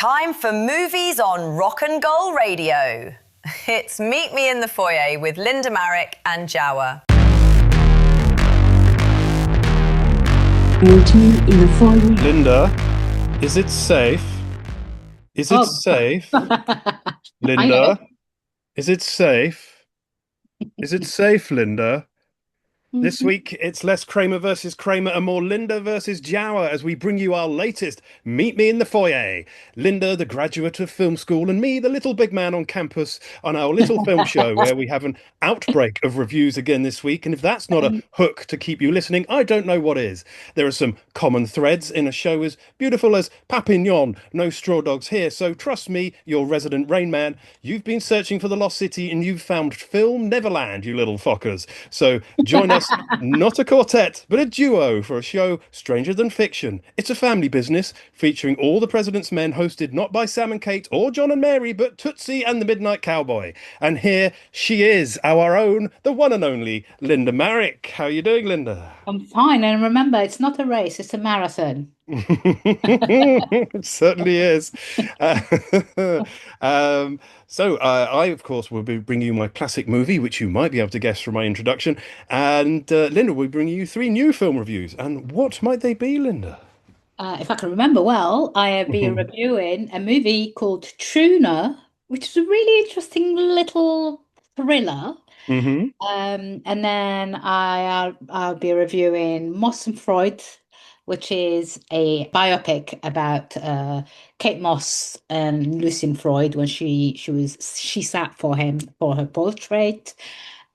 time for movies on Rock and Gold Radio. It's Meet Me in the Foyer with Linda Marrick and Jawa. Meet me in the foyer. Linda, is it safe? Is it safe? Linda, is it safe? Is it safe, Linda? This week, it's less Kramer versus Kramer and more Linda versus Jawa as we bring you our latest Meet Me in the Foyer. Linda, the graduate of film school, and me, the little big man on campus, on our little film show where we have an outbreak of reviews again this week. And if that's not a hook to keep you listening, I don't know what is. There are some common threads in a show as beautiful as Papignon, no straw dogs here. So trust me, your resident Rain Man, you've been searching for the lost city and you've found Film Neverland, you little fuckers. So join us. Not a quartet, but a duo for a show stranger than fiction. It's a family business featuring all the President's Men, hosted not by Sam and Kate or John and Mary, but Tootsie and the Midnight Cowboy. And here she is, our own, the one and only Linda Marrick. How are you doing, Linda? I'm fine. And remember, it's not a race, it's a marathon. It certainly is. I, of course, will be bringing you my classic movie, which you might be able to guess from my introduction. And Linda will be bringing you 3 new film reviews. And what might they be, Linda? If I can remember well, I have been reviewing a movie called Truner, which is a really interesting little thriller. And then I'll be reviewing Moss and Freud, which is a biopic about Kate Moss and Lucian Freud when she sat for him for her portrait.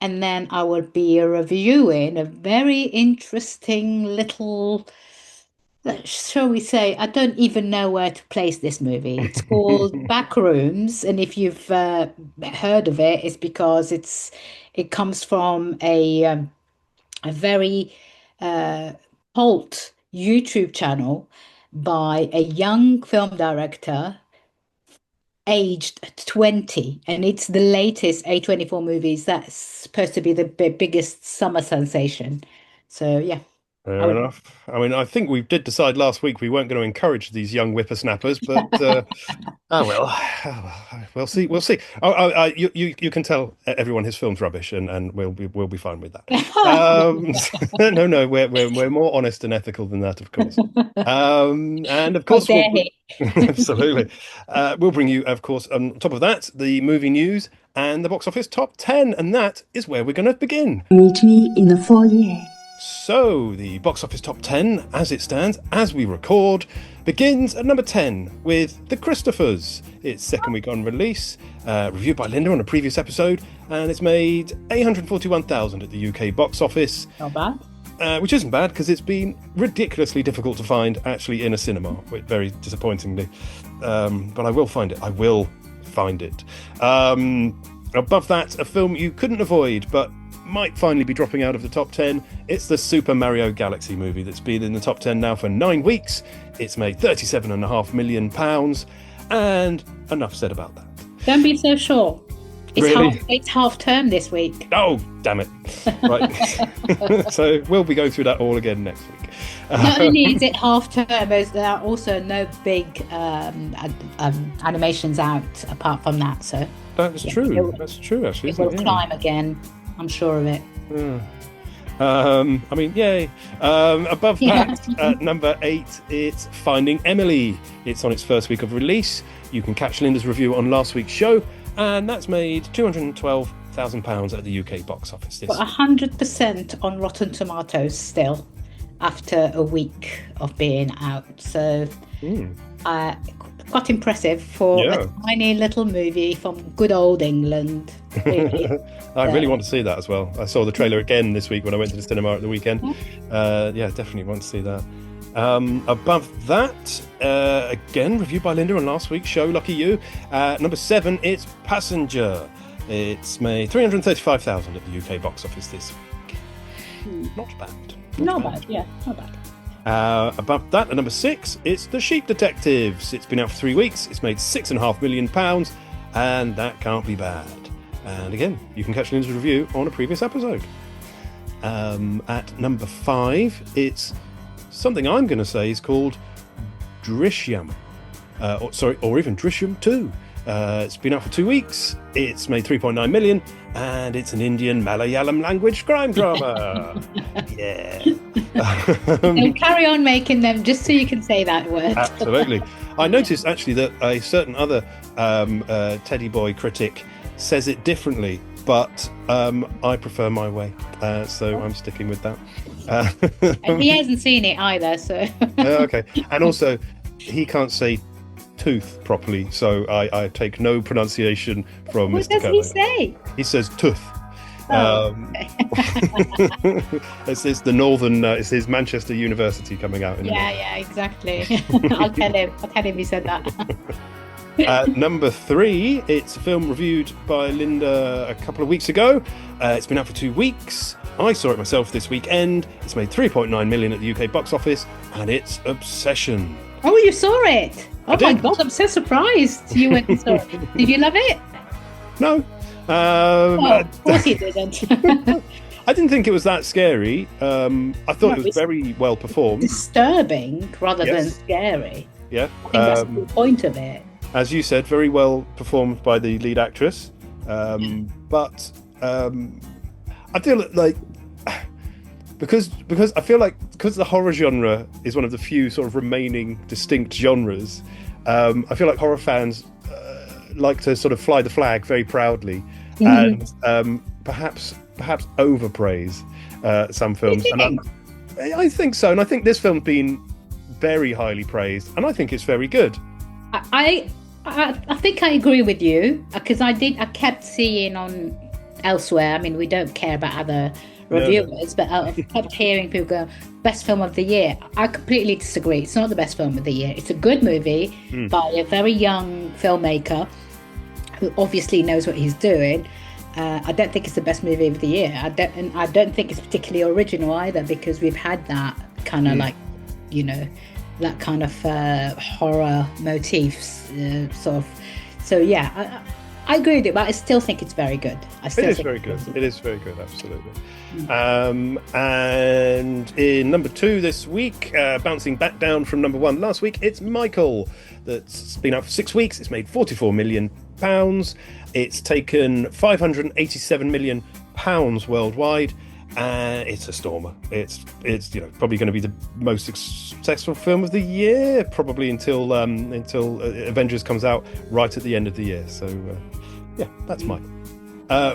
And then I will be reviewing a very interesting little, shall we say, I don't even know where to place this movie. It's called Backrooms, and if you've heard of it, it's because it comes from a very cult YouTube channel by a young film director aged 20, and it's the latest A24 movies that's supposed to be the biggest summer sensation. So yeah. Fair enough. I mean, I think we did decide last week we weren't going to encourage these young whippersnappers, but we'll see. We'll see. You can tell everyone his film's rubbish, and we'll be fine with that. No, we're more honest and ethical than that, of course. And of course, absolutely, we'll bring you, of course, on top of that, the movie news and the box office top 10, and that is where we're going to begin. Meet me in the foyer. So, the box office top 10, as it stands, as we record, begins at number 10 with The Christophers. It's second week on release, reviewed by Linda on a previous episode, and it's made 841,000 at the UK box office. Not bad. Which isn't bad, because it's been ridiculously difficult to find actually in a cinema, very disappointingly. But I will find it. Above that, a film you couldn't avoid, but might finally be dropping out of the top 10. It's the Super Mario Galaxy movie that's been in the top 10 now for 9 weeks. It's made £37.5 million, and enough said about that. Don't be so sure. Really? It's half term this week. Oh, damn it. Right. So we'll be going through that all again next week. Not only is it half term, there are also no big animations out apart from that. So that's true. That's true, actually. It will climb again. I'm sure of it. I mean, yay. Above that, at number 8, it's Finding Emily. It's on its first week of release. You can catch Linda's review on last week's show, and that's made £212,000 at the UK box office this week. 100% on Rotten Tomatoes still, after a week of being out. So quite impressive for a tiny little movie from good old England. Really. I really want to see that as well. I saw the trailer again this week when I went to the cinema at the weekend. Definitely want to see that. Above that, again, reviewed by Linda on last week's show, lucky you. Number 7, it's Passenger. It's made 335,000 at the UK box office this week. Not bad. Not bad. Above that, at number 6, it's The Sheep Detectives. It's been out for 3 weeks. It's made £6.5 million, and that can't be bad. And again, you can catch Linda's review on a previous episode. At number 5, it's something I'm going to say is called Drishyam. or even Drishyam 2. It's been out for 2 weeks. It's made 3.9 million, and it's an Indian Malayalam language crime drama. Yeah. And carry on making them just so you can say that word. Absolutely. I noticed actually that a certain other Teddy Boy critic says it differently, but I prefer my way, so I'm sticking with that. And he hasn't seen it either, so. Okay. And also, he can't say tooth properly, so I take no pronunciation from What Mr. does Cohen. he say? He says tooth. Oh. It's the northern. It's his Manchester University coming out. Yeah, exactly. I'll tell him he said that. Number 3, it's a film reviewed by Linda a couple of weeks ago. It's been out for 2 weeks. I saw it myself this weekend. It's made 3.9 million at the UK box office, and it's Obsession. Oh, you saw it? Oh my did. God, I'm so surprised you went and saw it. Did you love it? No. Of course you didn't. I didn't think it was that scary. I thought it was it's very well performed. Disturbing rather than Yes. scary. Yeah. I think that's the point of it. As you said, very well performed by the lead actress. But I feel like because I feel like because the horror genre is one of the few sort of remaining distinct genres, I feel like horror fans like to sort of fly the flag very proudly and perhaps overpraise some films. And I think so, and I think this film's been very highly praised, and I think it's very good. I think I agree with you because I kept seeing on elsewhere. I mean, we don't care about other reviewers, but I kept hearing people go, best film of the year. I completely disagree. It's not the best film of the year. It's a good movie by a very young filmmaker who obviously knows what he's doing. I don't think it's the best movie of the year. I don't think it's particularly original either, because we've had that kind of like, that kind of horror motifs sort of. So yeah, I agree with it, but I still think it's very good. It is very good, absolutely. And in number 2 this week, bouncing back down from number 1 last week, it's Michael. That's been out for 6 weeks. It's made £44 million. It's taken £587 million worldwide. It's a stormer. It's probably going to be the most successful film of the year, probably until Avengers comes out right at the end of the year. So yeah, that's mine.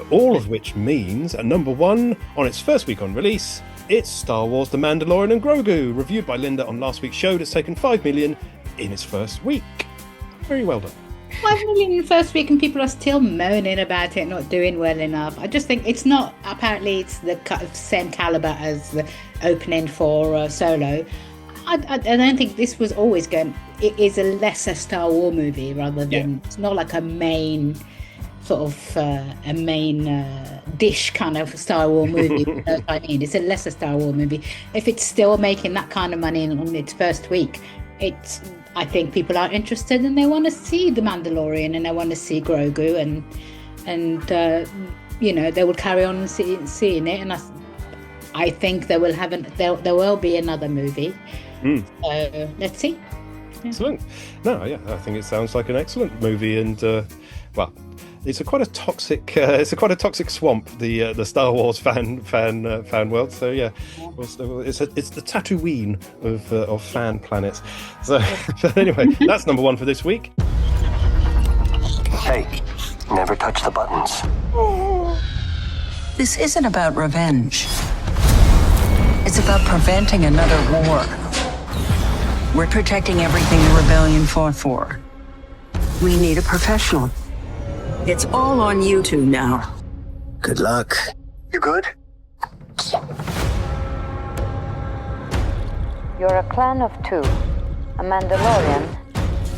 All of which means at number 1 on its first week on release, it's Star Wars: The Mandalorian and Grogu, reviewed by Linda on last week's show. It's taken 5 million in its first week. Very well done. 5 million in the first week, and people are still moaning about it not doing well enough. I just think it's not. Apparently, it's the same caliber as the opening for Solo. I don't think this was always going. It is a lesser Star Wars movie rather than. It's not like a main sort of a main dish kind of Star Wars movie. You know what I mean? It's a lesser Star Wars movie. If it's still making that kind of money on its first week, I think people are interested and they want to see The Mandalorian and they want to see Grogu and they will carry on seeing it, and I think there will be another movie. So let's see. Excellent. No, yeah, I think it sounds like an excellent movie, and well, it's quite a toxic swamp, the Star Wars fan world. So yeah, it's the Tatooine of fan planets. So but anyway, that's number 1 for this week. Hey, never touch the buttons. This isn't about revenge. It's about preventing another war. We're protecting everything the rebellion fought for. We need a professional. It's all on you two now. Good luck. You good? You're a clan of 2, a Mandalorian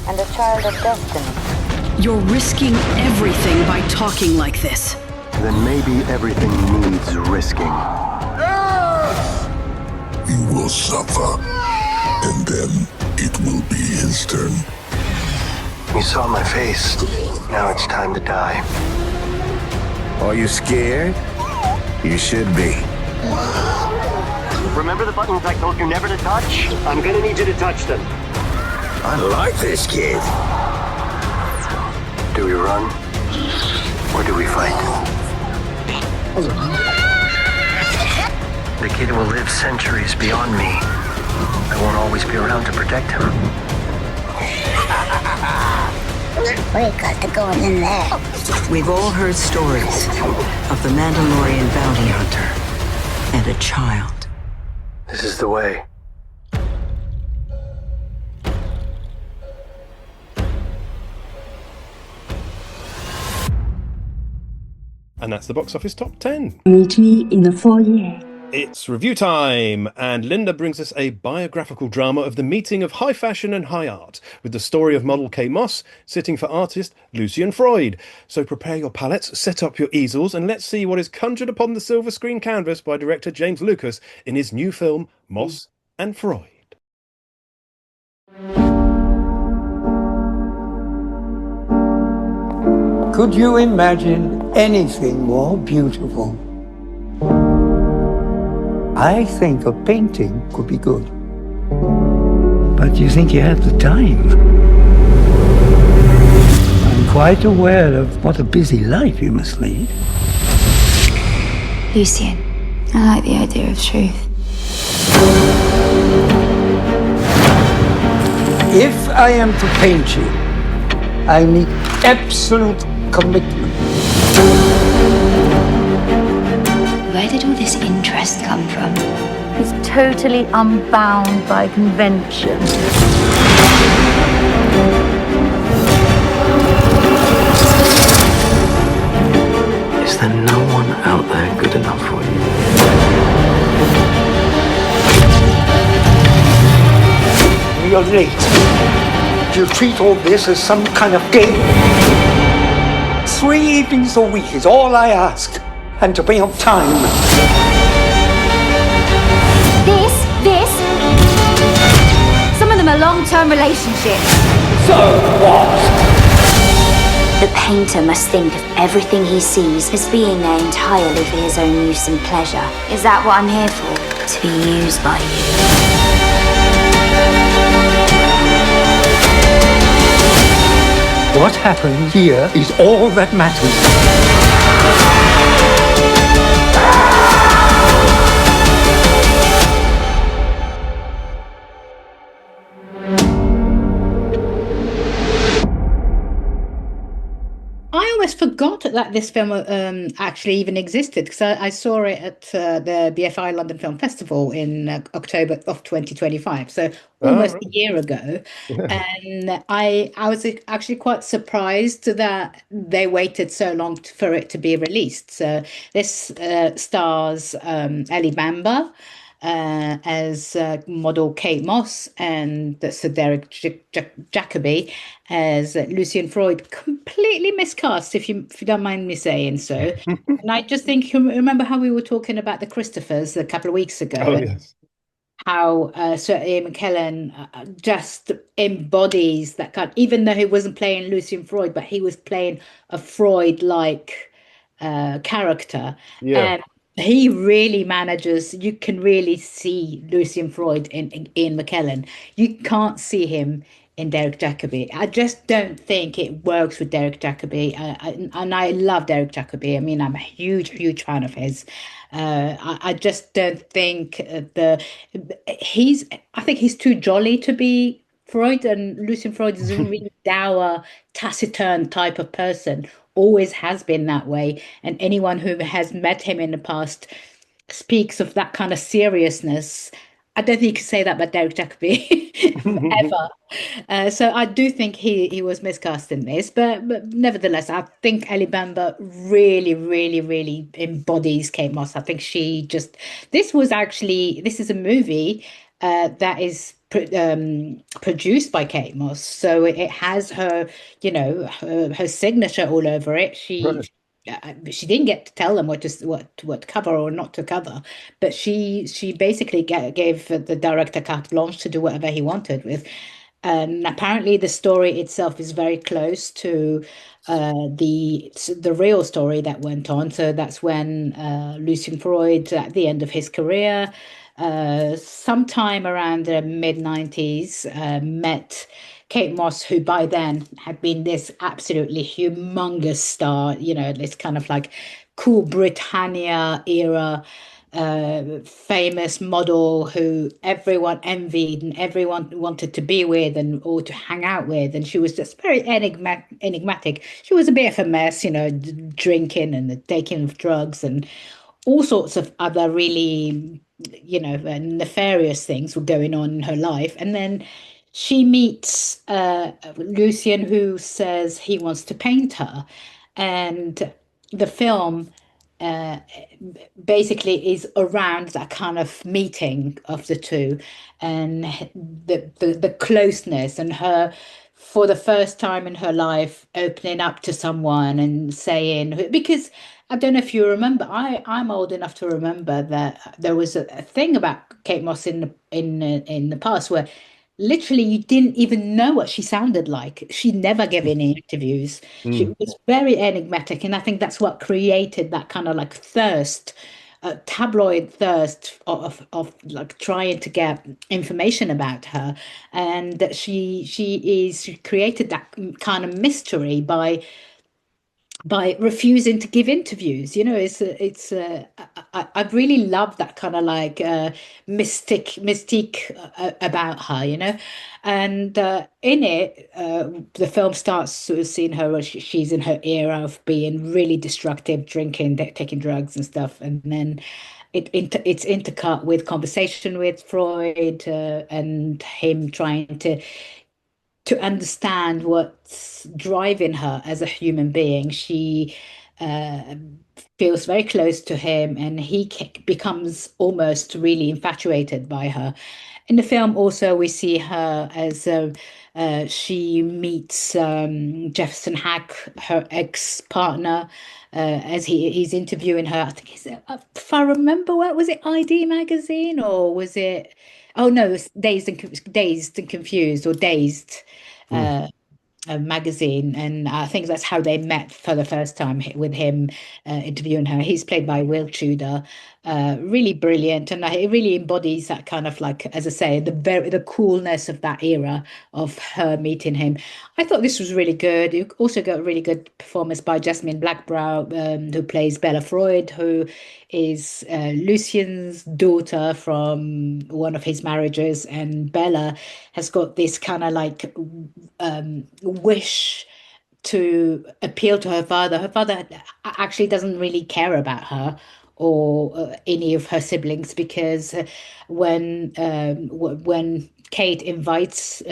and a child of destiny. You're risking everything by talking like this. Then maybe everything needs risking. You will suffer, and then it will be his turn. You saw my face. Now it's time to die. Are you scared? You should be. Remember the buttons I told you never to touch? I'm gonna need you to touch them. I like this kid. Do we run? Or do we fight? The kid will live centuries beyond me. I won't always be around to protect him. We got to go in there. We've all heard stories of the Mandalorian bounty hunter and a child. This is the way. And that's the box office top 10. Meet me in the foyer. It's review time, and Linda brings us a biographical drama of the meeting of high fashion and high art, with the story of model Kate Moss sitting for artist Lucian Freud. So prepare your palettes, set up your easels, and let's see what is conjured upon the silver screen canvas by director James Lucas in his new film, Moss and Freud. Could you imagine anything more beautiful? I think a painting could be good. But do you think you have the time? I'm quite aware of what a busy life you must lead. Lucian, I like the idea of truth. If I am to paint you, I need absolute commitment. Where did all this interest come from? He's totally unbound by convention. Is there no one out there good enough for you? We are late. You treat all this as some kind of game. 3 evenings a week is all I ask. And to be on time. This. Some of them are long-term relationships. So what? The painter must think of everything he sees as being there entirely for his own use and pleasure. Is that what I'm here for? To be used by you. What happened here is all that matters. I almost forgot that this film actually even existed, because I saw it at the BFI London Film Festival in October of 2025, so almost a year ago. Yeah. And I was actually quite surprised that they waited so long for it to be released. So this stars Ellie Bamber as model Kate Moss, and Sir Derek Jacobi as Lucian Freud. Completely miscast, if you don't mind me saying so. And I just think, you remember how we were talking about the Christophers a couple of weeks ago? Oh, yes. How Sir Ian McKellen just embodies that kind, even though he wasn't playing Lucian Freud, but he was playing a Freud-like character. Yeah. And he really manages, you can really see Lucian Freud in Ian McKellen. You can't see him in Derek Jacobi. I just don't think it works with Derek Jacobi. And I love Derek Jacobi. I mean, I'm a huge fan of his. I just don't think I think he's too jolly to be Freud, and Lucian Freud is a really dour, taciturn type of person. Always has been that way. And anyone who has met him in the past speaks of that kind of seriousness. I don't think you can say that about Derek Jacobi ever. So I do think he was miscast in this, but nevertheless, I think Ellie Bamber really embodies Kate Moss. I think this is a movie that is produced by Kate Moss, so it has her, her signature all over it. She didn't get to tell them what to cover or not to cover, but she basically gave the director carte blanche to do whatever he wanted with. And apparently the story itself is very close to the real story that went on. So that's when Lucian Freud, at the end of his career, sometime around the mid-90s, met Kate Moss, who by then had been this absolutely humongous star, this kind of like cool Britannia era famous model who everyone envied and everyone wanted to be with or to hang out with. And she was just very enigmatic. She was a bit of a mess, drinking and the taking of drugs and all sorts of other really, nefarious things were going on in her life. And then she meets Lucien, who says he wants to paint her. And the film basically is around that kind of meeting of the two and the closeness and her for the first time in her life opening up to someone and saying, because I don't know if you remember, I'm old enough to remember that there was a thing about Kate Moss in the past where literally you didn't even know what she sounded like. She never gave any interviews. She was very enigmatic, and I think that's what created that kind of like thirst, tabloid thirst of like trying to get information about her. And that she created that kind of mystery by refusing to give interviews. I really love that kind of like mystique about her. And in it, the film starts sort of seeing her as she's in her era of being really destructive, drinking, taking drugs and stuff, and then it's intercut with conversation with Freud and him trying to understand what's driving her as a human being. She feels very close to him, and he becomes almost really infatuated by her. In the film, also, we see her as she meets Jefferson Hack, her ex-partner, as he's interviewing her. I think if I remember, what was it, ID magazine, or was it? Oh no, it was Dazed and Confused, or Dazed. A magazine, and I think that's how they met for the first time, with him interviewing her. He's played by Will Tudor, really brilliant, and it really embodies that kind of like, as I say, the coolness of that era of her meeting him. I thought this was really good. You also got a really good performance by Jasmine Blackbrow, who plays Bella Freud, who is Lucien's daughter from one of his marriages, and Bella has got this kind of like wish to appeal to her father. Her father actually doesn't really care about her or any of her siblings, because when Kate invites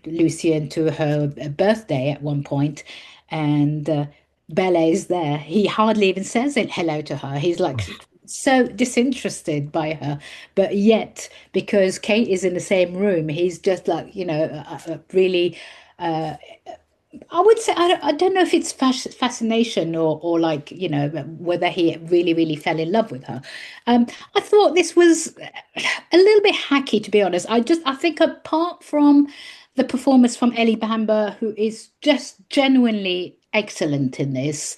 Lucien to her birthday at one point, and Bella is there, he hardly even says hello to her. He's like so disinterested by her, but yet because Kate is in the same room, he's just like, really I would say, I don't know if it's fascination or like, whether he really, really fell in love with her. I thought this was a little bit hacky, to be honest. I think apart from the performance from Ellie Bamber, who is just genuinely excellent in this,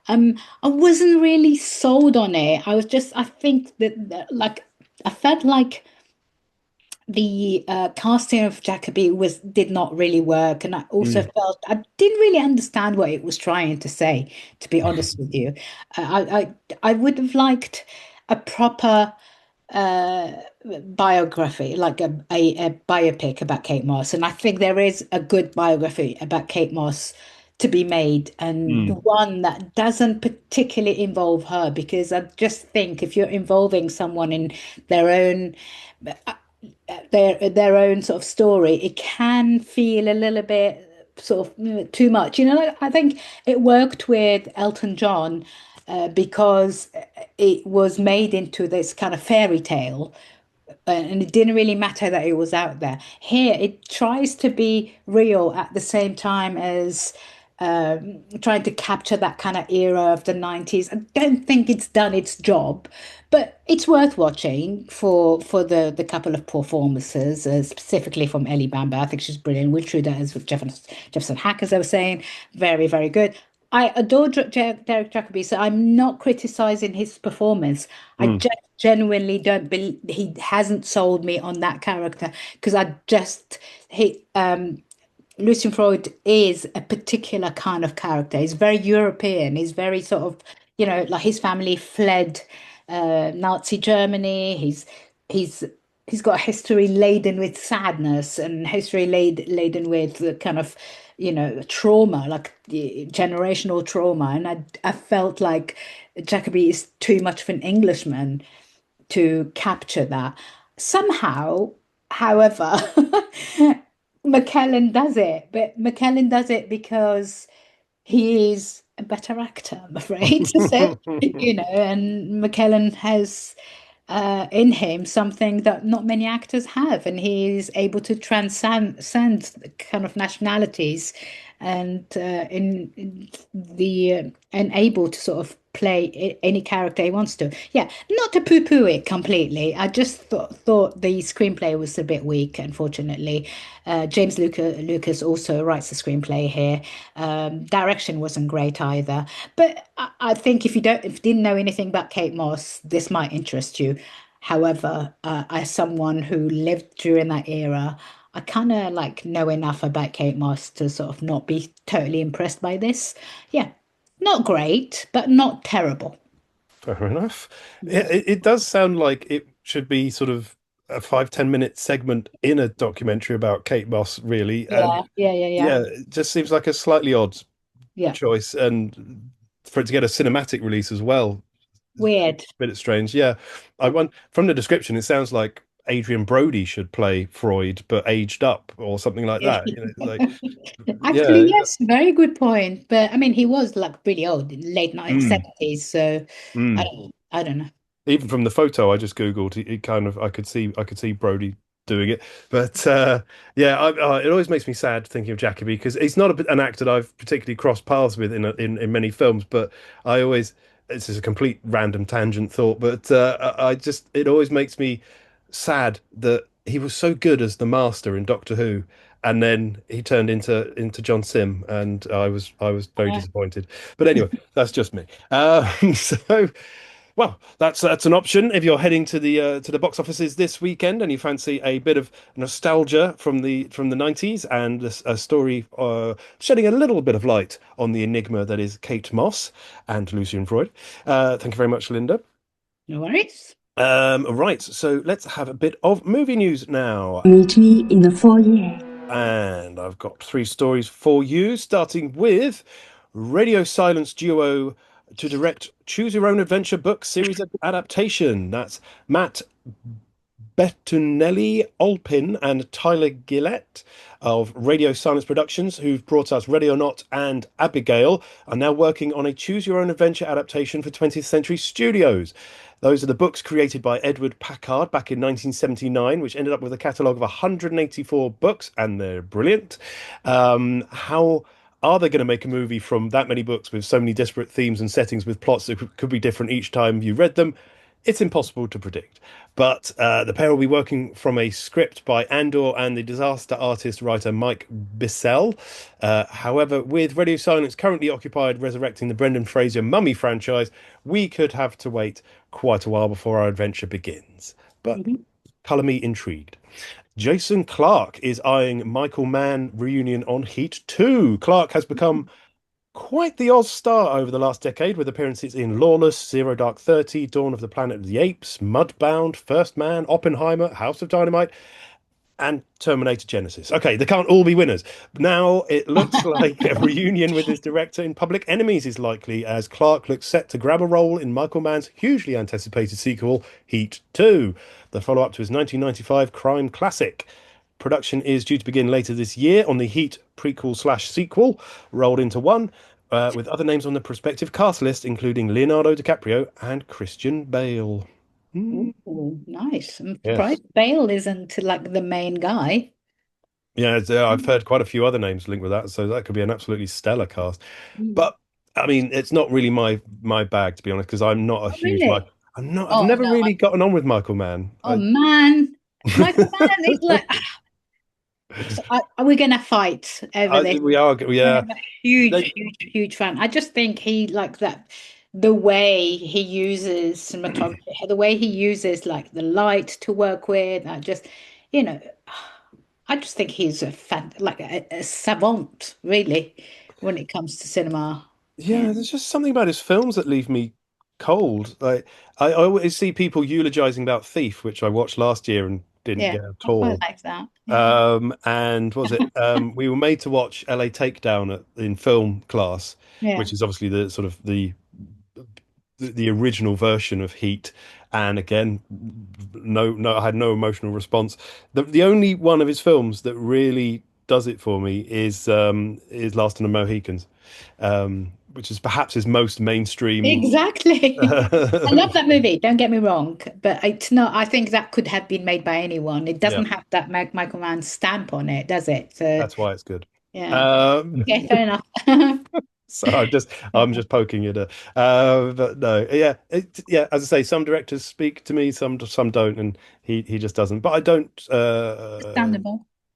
I wasn't really sold on it. I think that like, I felt like the casting of Jacobi did not really work, and I also felt I didn't really understand what it was trying to say, to be honest with you. I would have liked a proper biography, like a biopic about Kate Moss, and I think there is a good biography about Kate Moss to be made, and one that doesn't particularly involve her, because I just think if you're involving someone in their own sort of story, it can feel a little bit sort of too much. I think it worked with Elton John because it was made into this kind of fairy tale, and it didn't really matter that it was out there. Here, it tries to be real at the same time as trying to capture that kind of era of the 90s. I don't think it's done its job, but it's worth watching for the couple of performances, specifically from Ellie Bamber. I think she's brilliant. Will Truder as Jefferson Hack, as I was saying, very, very good. I adore Derek Jacobi, so I'm not criticizing his performance. I Mm. just genuinely don't believe he hasn't sold me on that character because Lucian Freud is a particular kind of character. He's very European. He's very sort of, like his family fled Nazi Germany. He's he's got a history laden with sadness and history laden with the kind of, trauma, like generational trauma. And I felt like Jacobi is too much of an Englishman to capture that. Somehow, however, McKellen does it, but McKellen does it because he is a better actor, I'm afraid to say, and McKellen has in him something that not many actors have, and he's able to transcend kind of nationalities and and able to sort of play any character he wants to. Yeah, not to poo-poo it completely. I just thought the screenplay was a bit weak, unfortunately. James Lucas also writes the screenplay here. Direction wasn't great either. But I think if you didn't know anything about Kate Moss, this might interest you. However, as someone who lived during that era, I kind of like know enough about Kate Moss to sort of not be totally impressed by this. Yeah, not great, but not terrible. Fair enough. It does sound like it should be sort of a 5-10 minute segment in a documentary about Kate Moss, really. And Yeah. it just seems like a slightly odd Yeah. choice, and for it to get a cinematic release as well, Weird. a bit strange. Yeah, from the description, it sounds like Adrian Brody should play Freud, but aged up or something like that. Actually, yes, very good point. But I mean, he was like really old, in late 1970s. So I don't know. Even from the photo I just Googled, it kind of I could see Brody doing it. But it always makes me sad thinking of Jacobi because he's not an actor that I've particularly crossed paths with in many films. But this is a complete random tangent thought, but it always makes me sad that he was so good as the Master in Doctor Who, and then he turned into John Sim, and I was very disappointed. But anyway, that's just me. So. Well, that's an option if you're heading to the box offices this weekend and you fancy a bit of nostalgia from the 90s and a story shedding a little bit of light on the enigma that is Kate Moss and Lucian Freud. Thank you very much, Linda. No worries. Right, so let's have a bit of movie news now. Meet me in the foyer. And I've got 3 stories for you, starting with Radio Silence duo to direct Choose Your Own Adventure book series adaptation. That's Matt Bettinelli Olpin and Tyler Gillett of Radio Silence Productions, who've brought us Ready or Not and Abigail, are now working on a Choose Your Own Adventure adaptation for 20th Century Studios. Those are the books created by Edward Packard back in 1979, which ended up with a catalogue of 184 books, and they're brilliant. How are they going to make a movie from that many books with so many disparate themes and settings with plots that could be different each time you read them? It's impossible to predict. But the pair will be working from a script by Andor and the disaster artist writer Mike Bissell. However, with Radio Silence currently occupied resurrecting the Brendan Fraser Mummy franchise, we could have to wait quite a while before our adventure begins. But colour me intrigued. Jason Clarke is eyeing Michael Mann reunion on Heat 2. Clarke has become quite the Oz star over the last decade, with appearances in Lawless, Zero Dark 30, Dawn of the Planet of the Apes, Mudbound, First Man, Oppenheimer, House of Dynamite, and Terminator Genesis. Okay, they can't all be winners. Now it looks like a reunion with his director in Public Enemies is likely, as Clarke looks set to grab a role in Michael Mann's hugely anticipated sequel, Heat 2, the follow-up to his 1995 crime classic. Production is due to begin later this year on the Heat prequel/sequel, rolled into one, with other names on the prospective cast list, including Leonardo DiCaprio and Christian Bale. Ooh, nice. I'm surprised Bale isn't like the main guy. Yeah, I've heard quite a few other names linked with that, so that could be an absolutely stellar cast. But I mean, it's not really my bag, to be honest, because I'm not a huge really? I've never really gotten on with Michael Mann. Man, Michael Mann is like So we're going to fight over this. We are, yeah. I'm a huge fan. I just think he like that. The way he uses cinematography, the way he uses like the light to work with, I just think he's a savant, really, when it comes to cinema. Yeah, there's just something about his films that leave me cold. Like I always see people eulogizing about Thief, which I watched last year and didn't get at I all. quite like that. Yeah. And what was it? We were made to watch LA Takedown in film class, which is obviously the sort of the original version of Heat. And again, no, I had no emotional response. The only one of his films that really does it for me is Last of the Mohicans, which is perhaps his most mainstream. Exactly. I love that movie, don't get me wrong, but it's not. I think that could have been made by anyone. It doesn't have that Michael Mann stamp on it, does it? So that's why it's good. Yeah. Okay, fair enough. So I'm just poking you there. But no, yeah, as I say, some directors speak to me, some don't, and he just doesn't. But I don't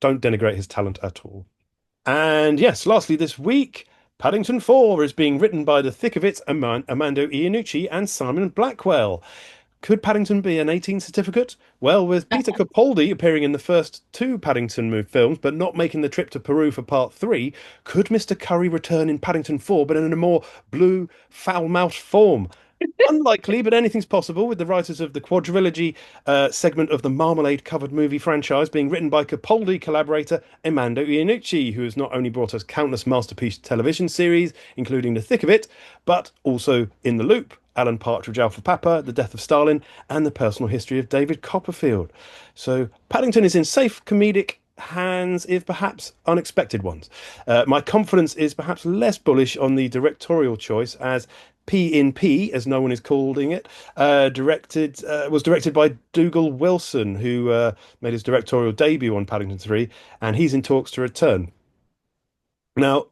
denigrate his talent at all. And yes, lastly this week, Paddington 4 is being written by the thick of it Armando Iannucci and Simon Blackwell. Could Paddington be an 18 certificate? Well, with Peter Capaldi appearing in the first 2 Paddington films, but not making the trip to Peru for part 3, could Mr. Curry return in Paddington 4, but in a more blue, foul-mouthed form? Unlikely, but anything's possible with the writers of the quadrilogy segment of the Marmalade-covered movie franchise being written by Capaldi collaborator Armando Iannucci, who has not only brought us countless masterpiece television series, including The Thick of It, but also In the Loop, Alan Partridge, Alpha Papa, The Death of Stalin, and The Personal History of David Copperfield. So Paddington is in safe comedic hands, if perhaps unexpected ones. My confidence is perhaps less bullish on the directorial choice, as P in P, as no one is calling it, was directed by Dougal Wilson, who made his directorial debut on Paddington 3, and he's in talks to return. Now,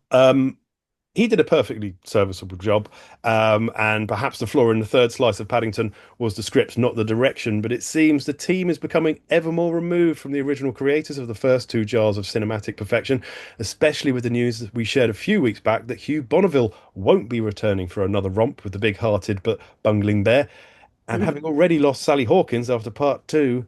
he did a perfectly serviceable job, and perhaps the flaw in the third slice of Paddington was the script, not the direction, but it seems the team is becoming ever more removed from the original creators of the first 2 jars of cinematic perfection, especially with the news that we shared a few weeks back that Hugh Bonneville won't be returning for another romp with the big-hearted but bungling bear, and having already lost Sally Hawkins after part 2,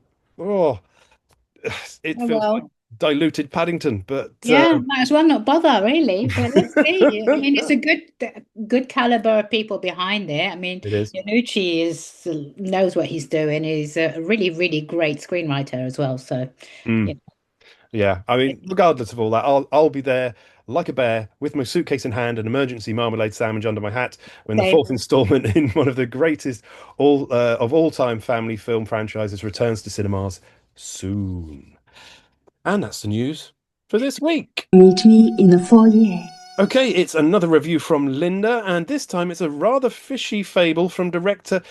it feels like diluted Paddington, but might as well not bother, really. But let's see. I mean, it's a good caliber of people behind it. I mean, Iannucci knows what he's doing. He's a really, really great screenwriter as well. So, yeah. I mean, regardless of all that, I'll be there like a bear with my suitcase in hand, an emergency marmalade sandwich under my hat, when the 4th installment in one of the greatest of all-time family film franchises returns to cinemas soon. And that's the news for this week. Meet me in the foyer. Okay, it's another review from Linda, and this time it's a rather fishy fable from director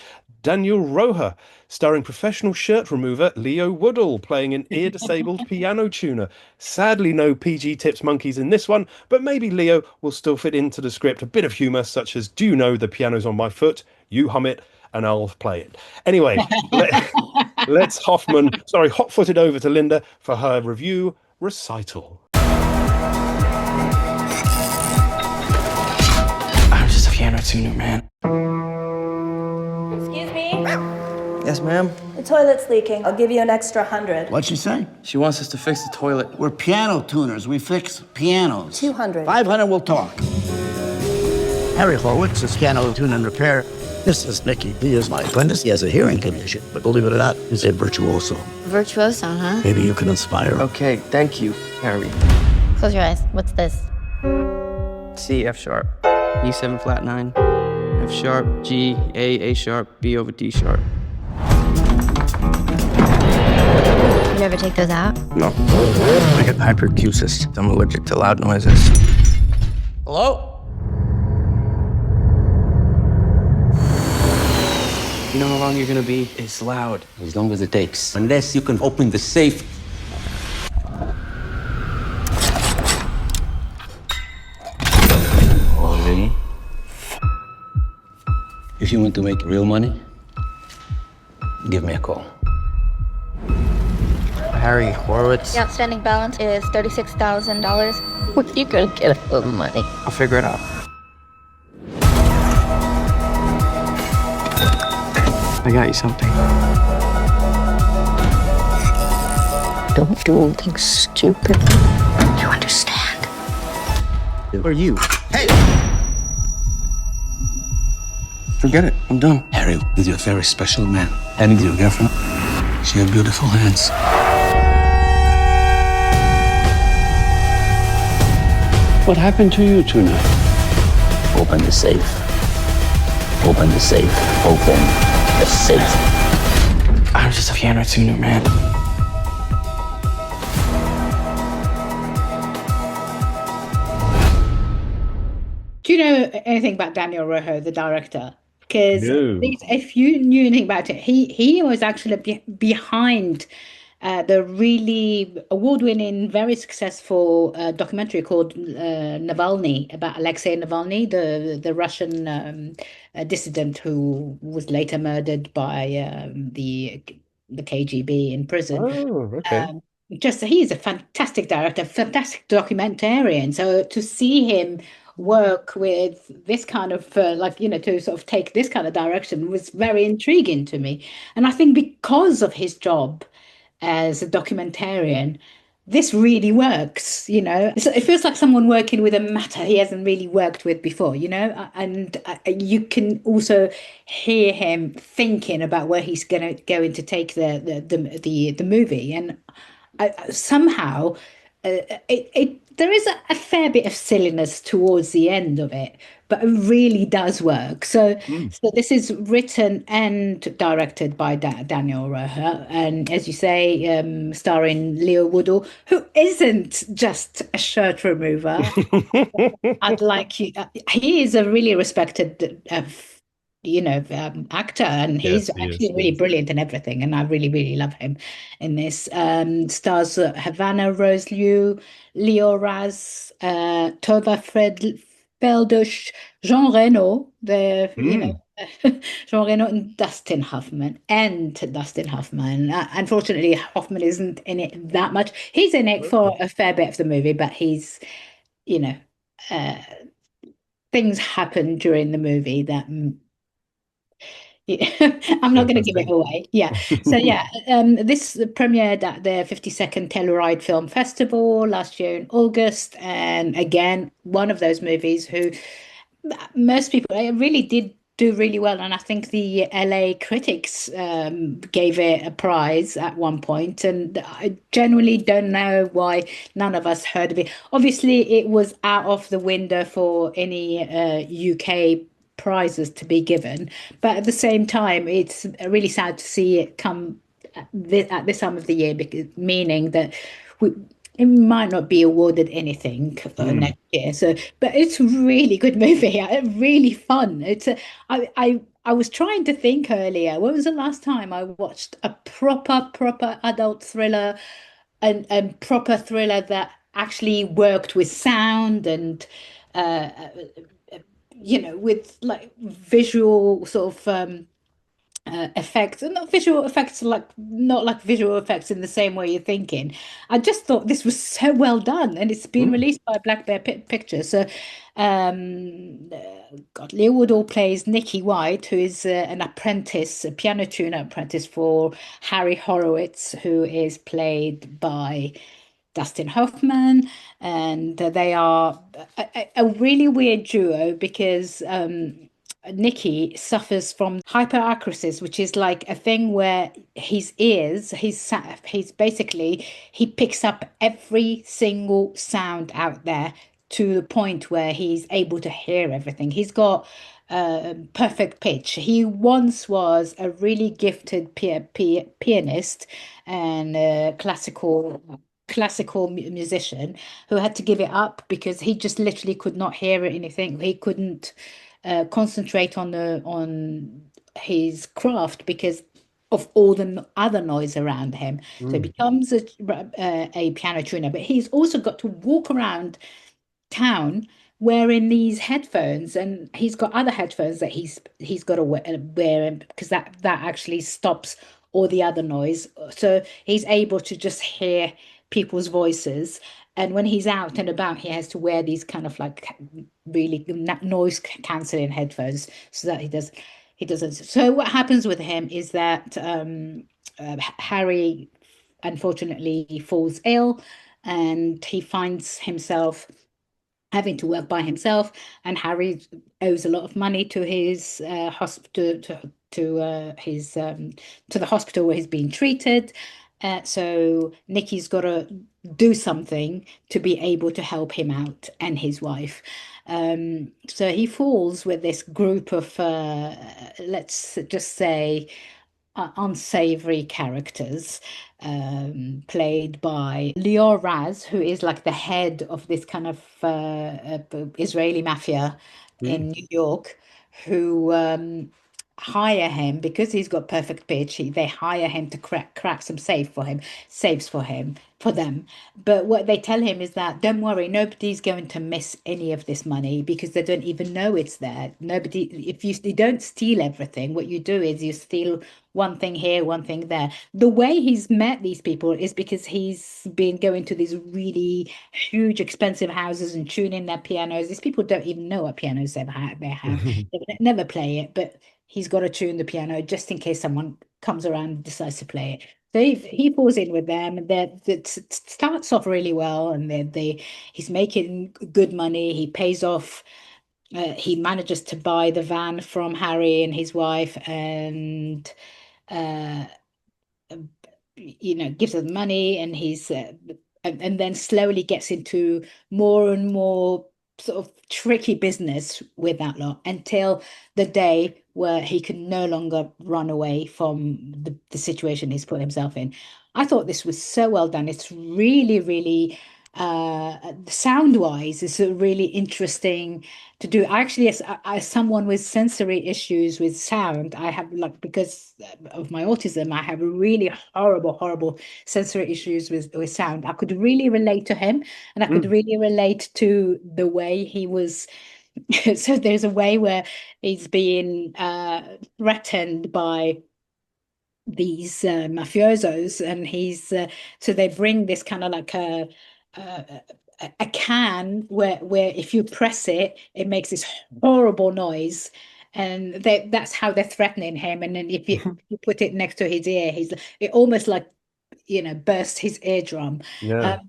Daniel Roher, starring professional shirt remover Leo Woodall, playing an ear-disabled piano tuner. Sadly, no PG Tips monkeys in this one, but maybe Leo will still fit into the script. A bit of humour, such as, do you know the piano's on my foot? You hum it, and I'll play it. Anyway, let's hot-footed over to Linda for her review recital. I'm just a piano tuner, man. Excuse me? Yes, ma'am? The toilet's leaking. I'll give you an extra 100. What'd she say? She wants us to fix the toilet. We're piano tuners. We fix pianos. 200. 500, we'll talk. Harry Horwitz is piano tune and repair. This is Nicky. He is my apprentice. He has a hearing condition, but believe it or not, he's a virtuoso. Virtuoso, huh? Maybe you can inspire him. Okay, thank you, Harry. Close your eyes. What's this? C, F sharp, E7 flat 9, F sharp, G, A sharp, B over D sharp. You never take those out? No. I get hyperacusis. I'm allergic to loud noises. Hello? You know how long you're gonna be? It's loud. As long as it takes. Unless you can open the safe. Already? If you want to make real money, give me a call. I Harry Horowitz. The outstanding balance is $36,000. Where are you gonna get all the money? I'll figure it out. I got you something. Don't do anything stupid. You understand? Who are you? Hey! Forget it. I'm done. Harry, with your very special man. And with your girlfriend. She has beautiful hands. What happened to you tonight? Open the safe. Open the safe. Open the safe. I'm just a piano tuner, man. Do you know anything about Daniel Roher, the director? Because No. if you knew anything about it, he was actually behind the really award-winning, very successful documentary called Navalny, about Alexei Navalny, the Russian dissident who was later murdered by the KGB in prison. Oh, okay. He's a fantastic director, fantastic documentarian. So to see him work with this kind of to sort of take this kind of direction was very intriguing to me. And I think because of his job as a documentarian, this really works, it feels like someone working with a matter he hasn't really worked with before, and you can also hear him thinking about where he's going to take the movie. And somehow there is a fair bit of silliness towards the end of it, but it really does work. So this is written and directed by Daniel Roher, and as you say, starring Leo Woodall, who isn't just a shirt remover. I'd like you. He is a really respected actor, and he's actually really brilliant in everything, and I really, really love him in this. Stars Havana Rose Liu, Leo Raz, Tova Feldush, Jean Reno, Jean Reno, and Dustin Hoffman. Unfortunately, Hoffman isn't in it that much. He's in it for a fair bit of the movie, but he's, things happen during the movie that I'm not going to give it away. This premiered at the 52nd Telluride Film Festival last year in August, and again, one of those movies who most people really did do really well, and I think the LA critics gave it a prize at one point, and I genuinely don't know why none of us heard of it. Obviously, it was out of the window for any UK prizes to be given, but at the same time, it's really sad to see it come at this time of the year, meaning that it might not be awarded anything for next year. So, but it's a really good movie, really fun. I was trying to think earlier, when was the last time I watched a proper adult thriller, and proper thriller that actually worked with sound and with like visual sort of effects, and not visual effects, not like visual effects in the same way you're thinking. I just thought this was so well done, and it's been released by Black Bear Pictures. So Leo Woodall plays Nicky White, who is an apprentice, a piano tuner apprentice for Harry Horowitz, who is played by Dustin Hoffman, and they are a really weird duo because Nicky suffers from hyperacusis, which is like a thing where his ears, he's basically, he picks up every single sound out there to the point where he's able to hear everything. He's got perfect pitch. He once was a really gifted pianist and classical musician who had to give it up because he just literally could not hear anything. He couldn't concentrate on his craft because of all the other noise around him. So he becomes a piano tuner, but he's also got to walk around town wearing these headphones, and he's got other headphones that he's got to wear because that actually stops or the other noise. So he's able to just hear people's voices. And when he's out and about, he has to wear these kind of like really noise cancelling headphones so that he doesn't. So what happens with him is that Harry, unfortunately, he falls ill and he finds himself having to work by himself, and Harry owes a lot of money to his hospital to the hospital where he's being treated. So Nikki's got to do something to be able to help him out and his wife. So he falls with this group of let's just say unsavory characters, played by Laurence, who is like the head of this kind of Israeli mafia in New York, who hire him because he's got perfect pitch. They hire him to crack some safes for them. But what they tell him is that don't worry, nobody's going to miss any of this money because they don't even know it's there. Nobody, if you don't steal everything, what you do is you steal one thing here, one thing there. The way he's met these people is because he's been going to these really huge, expensive houses and tuning their pianos. These people don't even know what pianos they have. They never play it, but he's got to tune the piano just in case someone comes around and decides to play it. So he falls in with them, and that starts off really well, and he's making good money. He pays off. He manages to buy the van from Harry and his wife, and gives them money, and he's and then slowly gets into more and more sort of tricky business with that lot until the day where he can no longer run away from the situation he's put himself in. I thought this was so well done. It's really, really sound wise, it's a really interesting to do. Actually, as someone with sensory issues with sound, I have, like, because of my autism, I have really horrible sensory issues with sound. I could really relate to him, and I could really relate to the way he was. So there's a way where he's being threatened by these mafiosos, and he's so they bring this kind of like a can where if you press it, it makes this horrible noise, and that's how they're threatening him. And then if you put it next to his ear, it almost like bursts his eardrum. Yeah.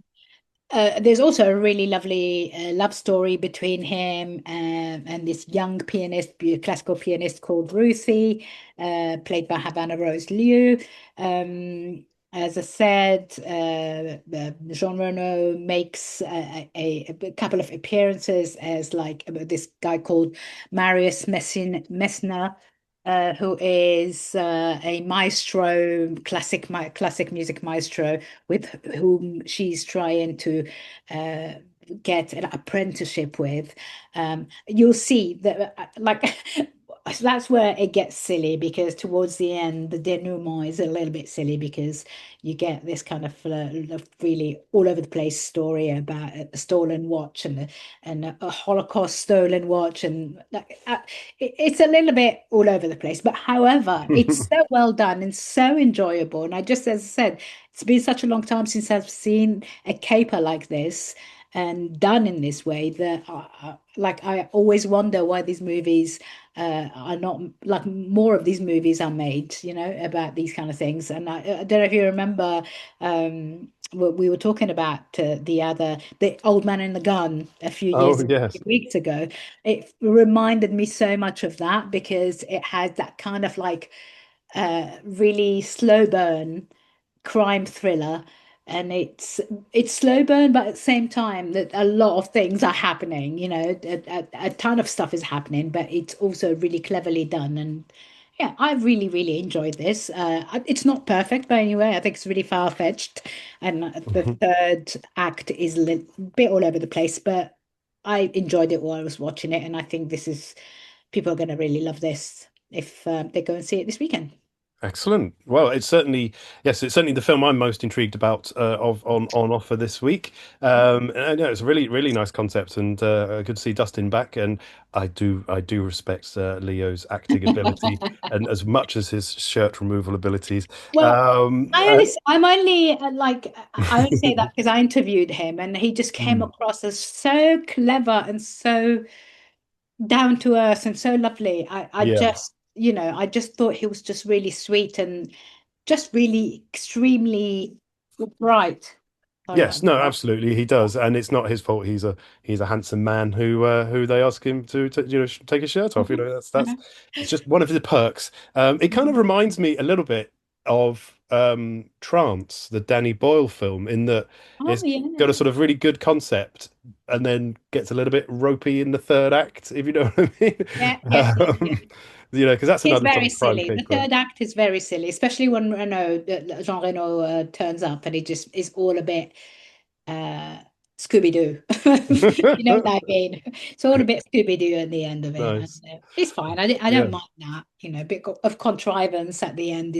There's also a really lovely love story between him and this young pianist, classical pianist called Ruthie, played by Havana Rose Liu. As I said, Jean Reno makes a couple of appearances as like this guy called Marius Messner, who is a maestro, classic music maestro, with whom she's trying to get an apprenticeship with. You'll see that, like, that's where it gets silly, because towards the end, the denouement is a little bit silly, because you get this kind of really all over the place story about a stolen watch and a Holocaust stolen watch, and it's a little bit all over the place. But however, it's so well done and so enjoyable. And as I said, it's been such a long time since I've seen a caper like this and done in this way, that I always wonder why these movies are not, like, more of these movies are made, about these kind of things. And I don't know if you remember, we were talking about the Old Man and the Gun a few weeks ago. It reminded me so much of that, because it has that kind of like really slow burn crime thriller, and it's slow burn, but at the same time that a lot of things are happening, a ton of stuff is happening, but it's also really cleverly done. And yeah, I really enjoyed this. It's not perfect by any way. I think it's really far-fetched, and the third act is a bit all over the place, but I enjoyed it while I was watching it, and I think people are going to really love this if they go and see it this weekend. Excellent. Well, it's certainly the film I'm most intrigued about of on offer this week. And I know it's a really nice concept, and good to see Dustin back. And I do respect Leo's acting ability, and as much as his shirt removal abilities. Well, Um, I'm only I only say that because I interviewed him and he just came across as so clever and so down to earth and so lovely. I yeah. just, I just thought he was just really sweet and just really extremely bright. Yes, no, absolutely, he does, and it's not his fault. He's a handsome man who they ask him to take his shirt off. That's it's just one of the perks. It kind of reminds me a little bit of Trance, the Danny Boyle film, in that it's got a sort of really good concept and then gets a little bit ropey in the third act, if you know what I mean. Yeah. Because that's another very sort of silly. The third act is very silly, especially when Jean Reno turns up and he just is all a bit Scooby-Doo. You know what I mean? It's all a bit Scooby-Doo at the end of it. Nice. And, it's fine. I don't mind that. A bit of contrivance at the end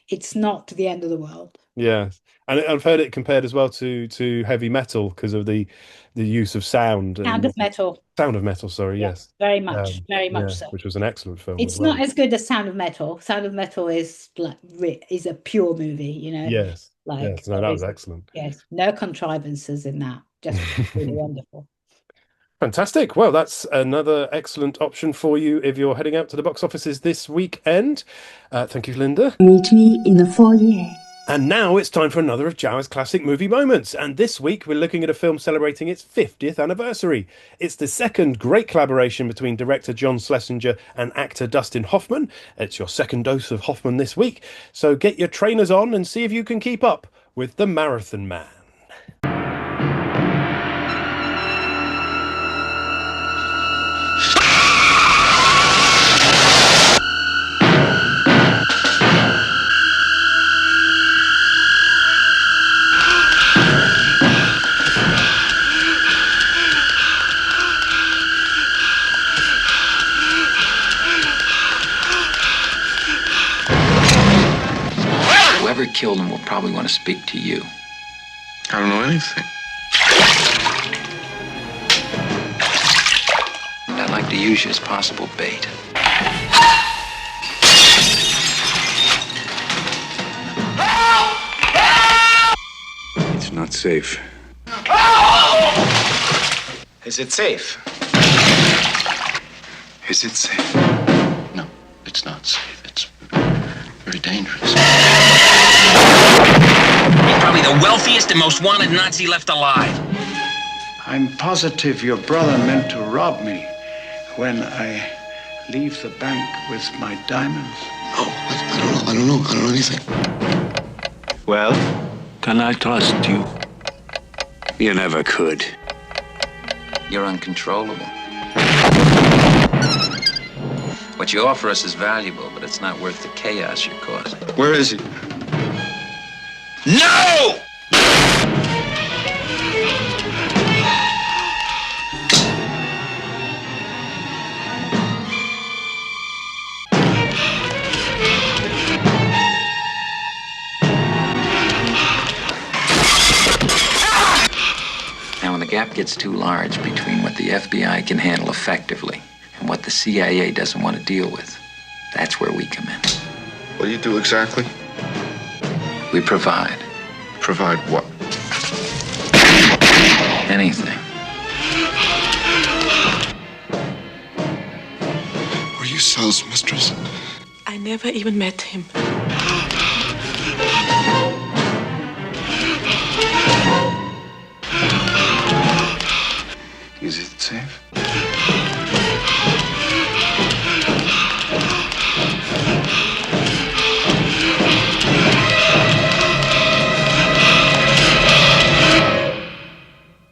it's not the end of the world. Yeah, and I've heard it compared as well to heavy metal because of the use of sound. Sound of Metal. Sound of Metal, sorry, yes. Very much so. Which was an excellent film. It's not as good as Sound of Metal. Sound of Metal is a pure movie, Yes. Yes, no, that was excellent. Yes, no contrivances in that. Just really wonderful. Fantastic. Well, that's another excellent option for you if you're heading out to the box offices this weekend. Thank you, Linda. Meet me in the foyer. And now it's time for another of Jawa's classic movie moments. And this week we're looking at a film celebrating its 50th anniversary. It's the second great collaboration between director John Schlesinger and actor Dustin Hoffman. It's your second dose of Hoffman this week. So get your trainers on and see if you can keep up with The Marathon Man. Whoever killed him will probably want to speak to you. I don't know anything. And I'd like to use you as possible bait. It's not safe. Is it safe? Is it safe? No, it's not safe. It's very dangerous. He's probably the wealthiest and most wanted Nazi left alive. I'm positive your brother meant to rob me when I leave the bank with my diamonds. Oh, I don't know anything. Well, can I trust you? You never could. You're uncontrollable. What you offer us is valuable, but it's not worth the chaos you're causing. Where is he? No! Now, when the gap gets too large between what the FBI can handle effectively and what the CIA doesn't want to deal with, that's where we come in. What do you do exactly? We provide. Provide what? Anything. Were you Sal's mistress? I never even met him. Is it safe?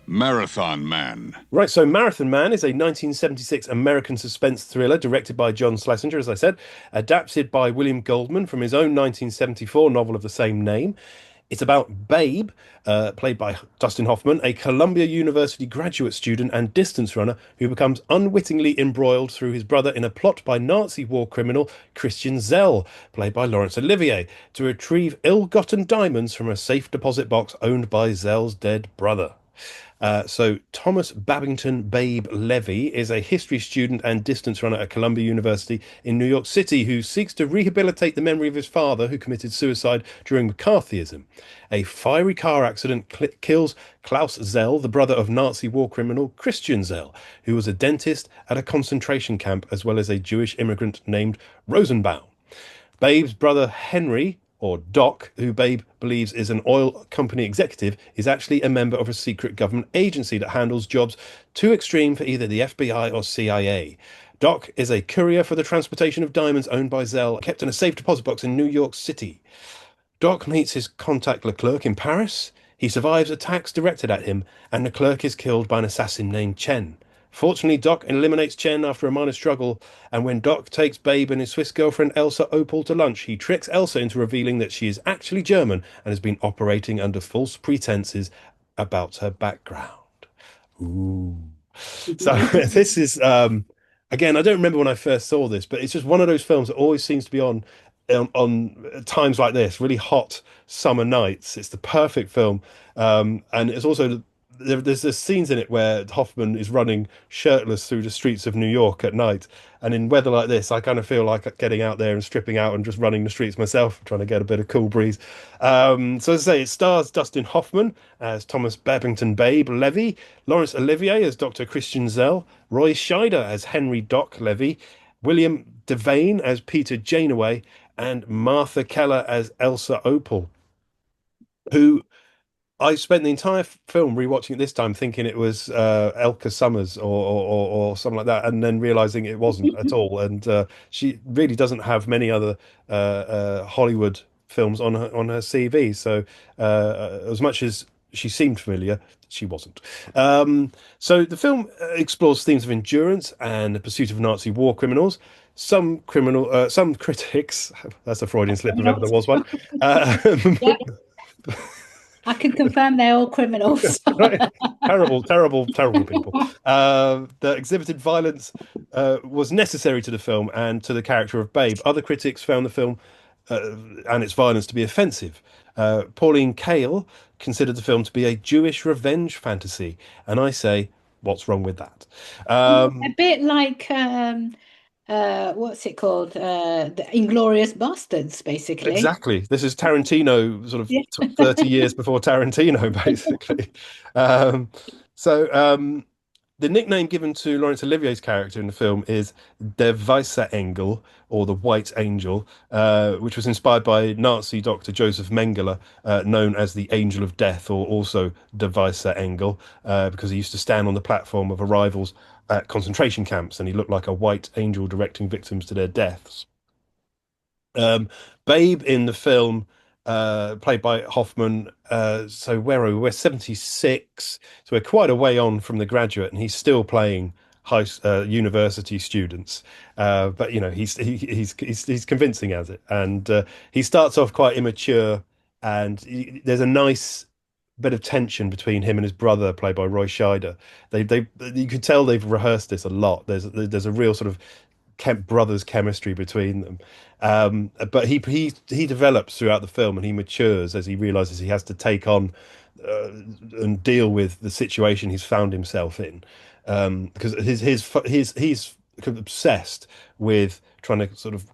Marathon Man. Right, so Marathon Man is a 1976 American suspense thriller directed by John Schlesinger, as I said, adapted by William Goldman from his own 1974 novel of the same name. It's about Babe, played by Dustin Hoffman, a Columbia University graduate student and distance runner who becomes unwittingly embroiled through his brother in a plot by Nazi war criminal Christian Zell, played by Laurence Olivier, to retrieve ill-gotten diamonds from a safe deposit box owned by Zell's dead brother. So Thomas Babington Babe Levy is a history student and distance runner at Columbia University in New York City who seeks to rehabilitate the memory of his father who committed suicide during McCarthyism. A fiery car accident kills Klaus Zell, the brother of Nazi war criminal Christian Zell, who was a dentist at a concentration camp, as well as a Jewish immigrant named Rosenbaum. Babe's brother Henry, or Doc, who Babe believes is an oil company executive, is actually a member of a secret government agency that handles jobs too extreme for either the FBI or CIA. Doc is a courier for the transportation of diamonds owned by Zell, kept in a safe deposit box in New York City. Doc meets his contact Leclerc in Paris. He survives attacks directed at him, and Leclerc is killed by an assassin named Chen. Fortunately, Doc eliminates Chen after a minor struggle, and when Doc takes Babe and his Swiss girlfriend Elsa Opal to lunch, he tricks Elsa into revealing that she is actually German and has been operating under false pretenses about her background. Ooh. So this is, again, I don't remember when I first saw this, but it's just one of those films that always seems to be on times like this, really hot summer nights. It's the perfect film. And it's also there's scenes in it where Hoffman is running shirtless through the streets of New York at night, and in weather like this I kind of feel like getting out there and stripping out and just running the streets myself, trying to get a bit of cool breeze. So as I say, it stars Dustin Hoffman as Thomas Babington Babe Levy, Laurence Olivier as Dr. Christian Zell, Roy Scheider as Henry Doc Levy, William Devane as Peter Janeway, and Martha Keller as Elsa Opal, who I spent the entire film rewatching it this time thinking it was Elka Summers or something like that, and then realizing it wasn't at all. And she really doesn't have many other Hollywood films on her CV. So as much as she seemed familiar, she wasn't. So the film explores themes of endurance and the pursuit of Nazi war criminals. Some critics, that's a Freudian slip if ever there was one. Yep. I can confirm they're all criminals. Terrible people. That exhibited violence was necessary to the film and to the character of Babe. Other critics found the film and its violence to be offensive. Pauline Kael considered the film to be a Jewish revenge fantasy, and I say, what's wrong with that? A bit like what's it called? The Inglourious Bastards, basically. Exactly. This is Tarantino, sort of 30 years before Tarantino, basically. The nickname given to Laurence Olivier's character in the film is Der Weiße Engel, or the White Angel, which was inspired by Nazi Dr. Joseph Mengele, known as the Angel of Death, or also Der Weiße Engel, because he used to stand on the platform of arrivals at concentration camps, and he looked like a white angel directing victims to their deaths. Babe in the film, played by Hoffman, so where are we? We're 76, so we're quite a way on from The Graduate, and he's still playing university students. But you know, he's convincing as it, and he starts off quite immature, and there's a nice bit of tension between him and his brother, played by Roy Scheider. You could tell they've rehearsed this a lot. There's a real sort of brothers chemistry between them, but he develops throughout the film, and he matures as he realizes he has to take on and deal with the situation he's found himself in, because he's obsessed with trying to sort of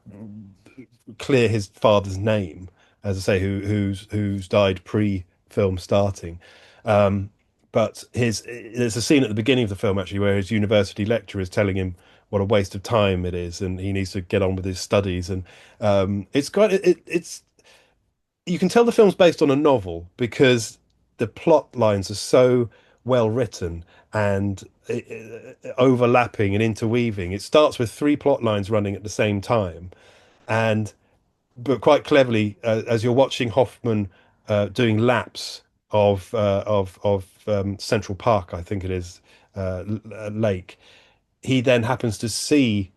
clear his father's name, as I say, who's died pre-film starting. But there's a scene at the beginning of the film actually where his university lecturer is telling him what a waste of time it is, and he needs to get on with his studies. And it's you can tell the film's based on a novel because the plot lines are so well written and overlapping and interweaving. It starts with 3 plot lines running at the same time, but quite cleverly, as you're watching Hoffman doing laps of Central Park, I think it is, lake, he then happens to see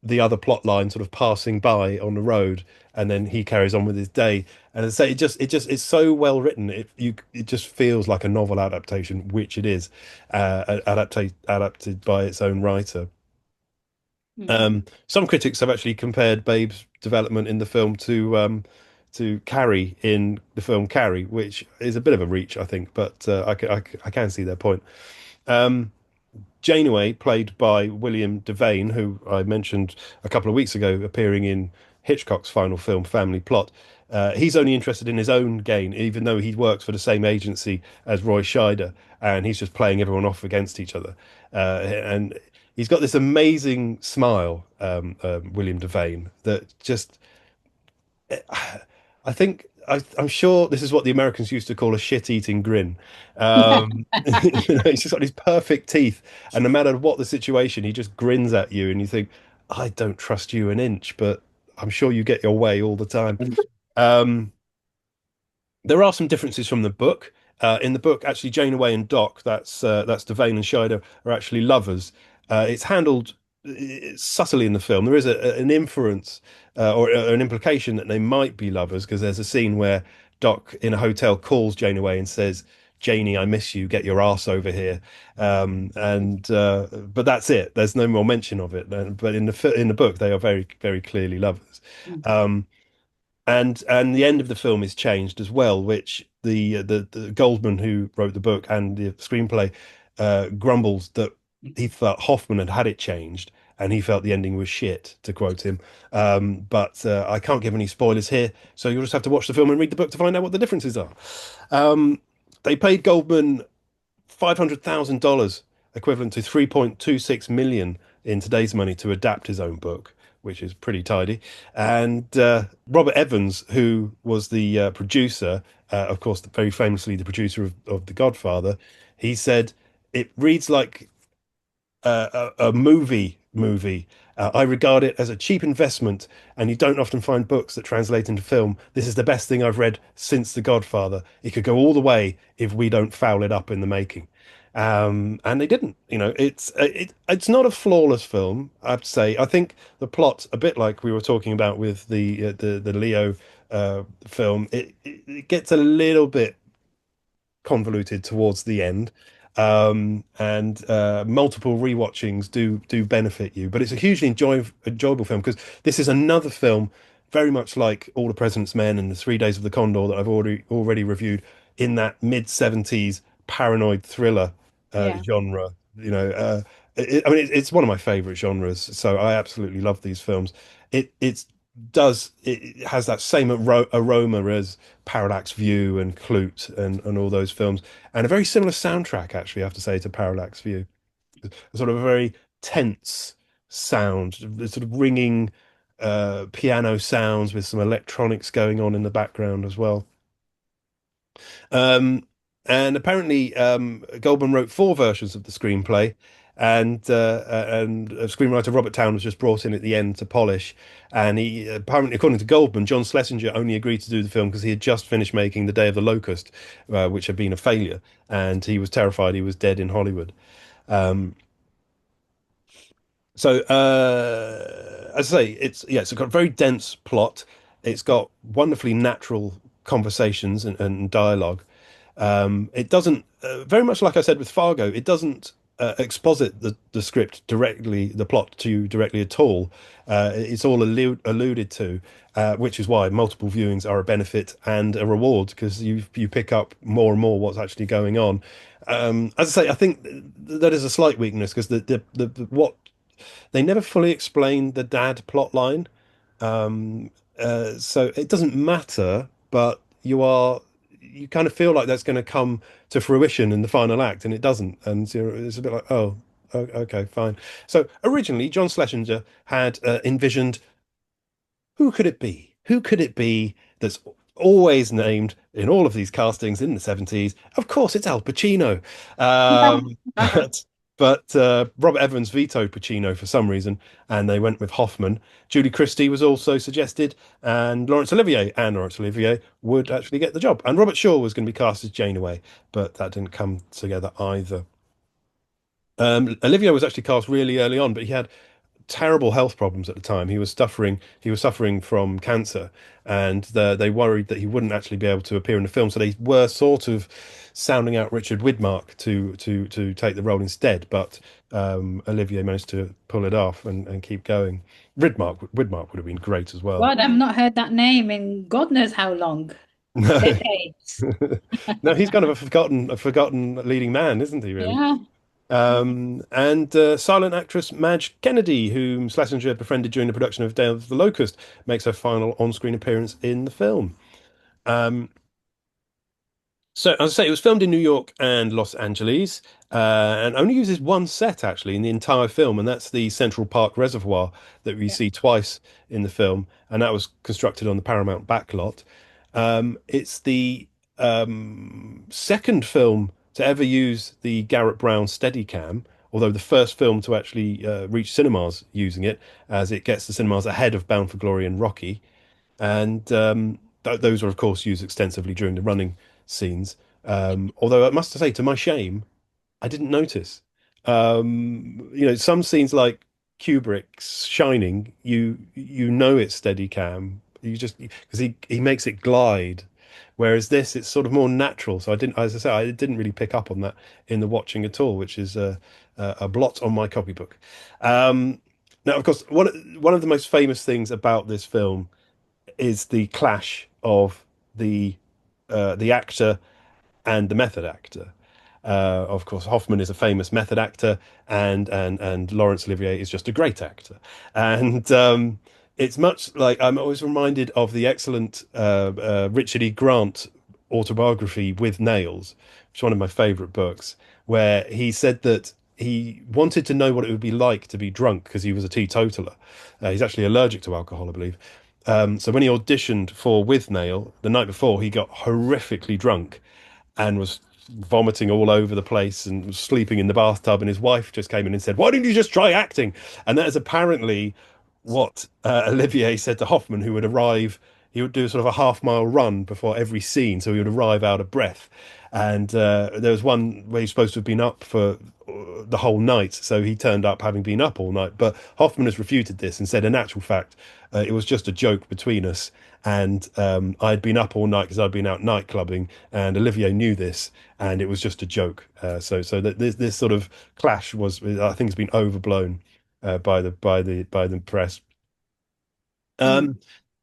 the other plot line sort of passing by on the road, and then he carries on with his day. And as I say, it's so well written. It just feels like a novel adaptation, which it is, adapted by its own writer. Some critics have actually compared Babe's development in the film to Carrie in the film Carrie, which is a bit of a reach, I think, but I can see their point. Janeway, played by William Devane, who I mentioned a couple of weeks ago, appearing in Hitchcock's final film, Family Plot. He's only interested in his own gain, even though he works for the same agency as Roy Scheider, and he's just playing everyone off against each other. And he's got this amazing smile, William Devane, that just, I'm sure this is what the Americans used to call a shit-eating grin. He's just got these perfect teeth, and no matter what the situation, he just grins at you, and you think, I don't trust you an inch, but I'm sure you get your way all the time. There are some differences from the book. In the book, actually, Janeway and Doc, that's Devane and Scheider, are actually lovers. It's handled subtly in the film. There is an inference or an implication that they might be lovers, because there's a scene where Doc in a hotel calls Janeway and says, "Janie, I miss you. Get your ass over here." But that's it. There's no more mention of it. But in the book, they are very, very clearly lovers. And the end of the film is changed as well, which the Goldman, who wrote the book and the screenplay, grumbles that he felt Hoffman had it changed, and he felt the ending was shit, to quote him. But I can't give any spoilers here, so you'll just have to watch the film and read the book to find out what the differences are. They paid Goldman $500,000, equivalent to 3.26 million in today's money, to adapt his own book, which is pretty tidy. And Robert Evans, who was the producer, of course, very famously the producer of The Godfather, he said, "It reads like a movie. I regard it as a cheap investment, and you don't often find books that translate into film. This is the best thing I've read since The Godfather. It could go all the way if we don't foul it up in the making." And they didn't. It's not a flawless film, I have to say. I think the plot, a bit like we were talking about with the Leo film, it gets a little bit convoluted towards the end. And multiple rewatchings do benefit you, but it's a hugely enjoyable film, because this is another film very much like All the President's Men and The 3 Days of the Condor that I've already reviewed, in that mid-70s paranoid thriller genre. It's one of my favorite genres, so I absolutely love these films. It has that same aroma as Parallax View and Clute and all those films, and a very similar soundtrack, actually, I have to say, to Parallax View. Sort of a very tense sound, sort of ringing piano sounds with some electronics going on in the background as well. And apparently, Goldman wrote 4 versions of the screenplay, and screenwriter Robert Town was just brought in at the end to polish. And he apparently, according to Goldman, John Schlesinger only agreed to do the film because he had just finished making The Day of the Locust, which had been a failure, and he was terrified he was dead in Hollywood. So, as I say, it's got a very dense plot. It's got wonderfully natural conversations and dialogue. It doesn't, very much like I said with Fargo, it doesn't exposit the script directly, the plot to you directly at all. It's all alluded to, which is why multiple viewings are a benefit and a reward, because you pick up more and more what's actually going on. As I say, I think that is a slight weakness, because what they never fully explain the dad plot line. So it doesn't matter, but you kind of feel like that's going to come to fruition in the final act, and it doesn't. And it's a bit like, oh, okay, fine. So originally, John Schlesinger had envisioned, who could it be? Who could it be that's always named in all of these castings in the 70s? Of course, it's Al Pacino. But Robert Evans vetoed Pacino for some reason, and they went with Hoffman. Julie Christie was also suggested, and Laurence Olivier would actually get the job. And Robert Shaw was going to be cast as Janeway, but that didn't come together either. Olivier was actually cast really early on, but he had terrible health problems at the time. He was suffering from cancer, and they worried that he wouldn't actually be able to appear in the film. So they were sort of sounding out Richard Widmark to take the role instead. But Olivier managed to pull it off and keep going. Widmark would have been great as well. God, I've not heard that name in God knows how long. No, Decades. no, he's kind of a forgotten leading man, isn't he? Really. Yeah. And silent actress Madge Kennedy, whom Schlesinger befriended during the production of Day of the Locust, makes her final on-screen appearance in the film. So, as I say, it was filmed in New York and Los Angeles, and only uses one set actually in the entire film, and that's the Central Park Reservoir that we see twice in the film, and that was constructed on the Paramount backlot. It's the second film to ever use the Garrett Brown Steadicam, although the first film to actually reach cinemas using it, as it gets to cinemas ahead of Bound for Glory and Rocky. And those are, of course, used extensively during the running scenes. Although I must say, to my shame, I didn't notice. Some scenes like Kubrick's Shining, you know it's Steadicam. You just because he makes it glide, whereas this it's sort of more natural. So I didn't, as I say, I didn't really pick up on that in the watching at all, which is a blot on my copybook. Now, of course, one of the most famous things about this film is the clash of the actor and the method actor. Of course, Hoffman is a famous method actor, and Laurence Olivier is just a great actor. And it's much like I'm always reminded of the excellent Richard E. Grant autobiography With Nails, which is one of my favorite books, where he said that he wanted to know what it would be like to be drunk because he was a teetotaler. He's actually allergic to alcohol, I believe. So when he auditioned for With Nail, the night before, he got horrifically drunk and was vomiting all over the place and was sleeping in the bathtub. And his wife just came in and said, "Why didn't you just try acting?" And that is apparently what Olivier said to Hoffman, who would arrive. He would do sort of a half-mile run before every scene, so he would arrive out of breath. And there was one where he's supposed to have been up for the whole night, so he turned up having been up all night. But Hoffman has refuted this and said, in actual fact, it was just a joke between us. And I'd been up all night because I'd been out night clubbing, and Olivier knew this, and it was just a joke. So that this sort of clash was, I think, has been overblown by the press.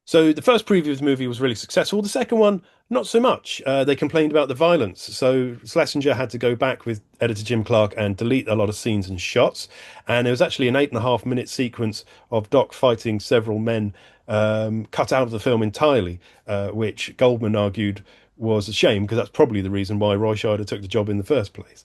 So the first preview of the movie was really successful. The second one, not so much. They complained about the violence. So Schlesinger had to go back with editor Jim Clark and delete a lot of scenes and shots. And there was actually an 8.5-minute sequence of Doc fighting several men cut out of the film entirely, which Goldman argued was a shame because that's probably the reason why Roy Scheider took the job in the first place.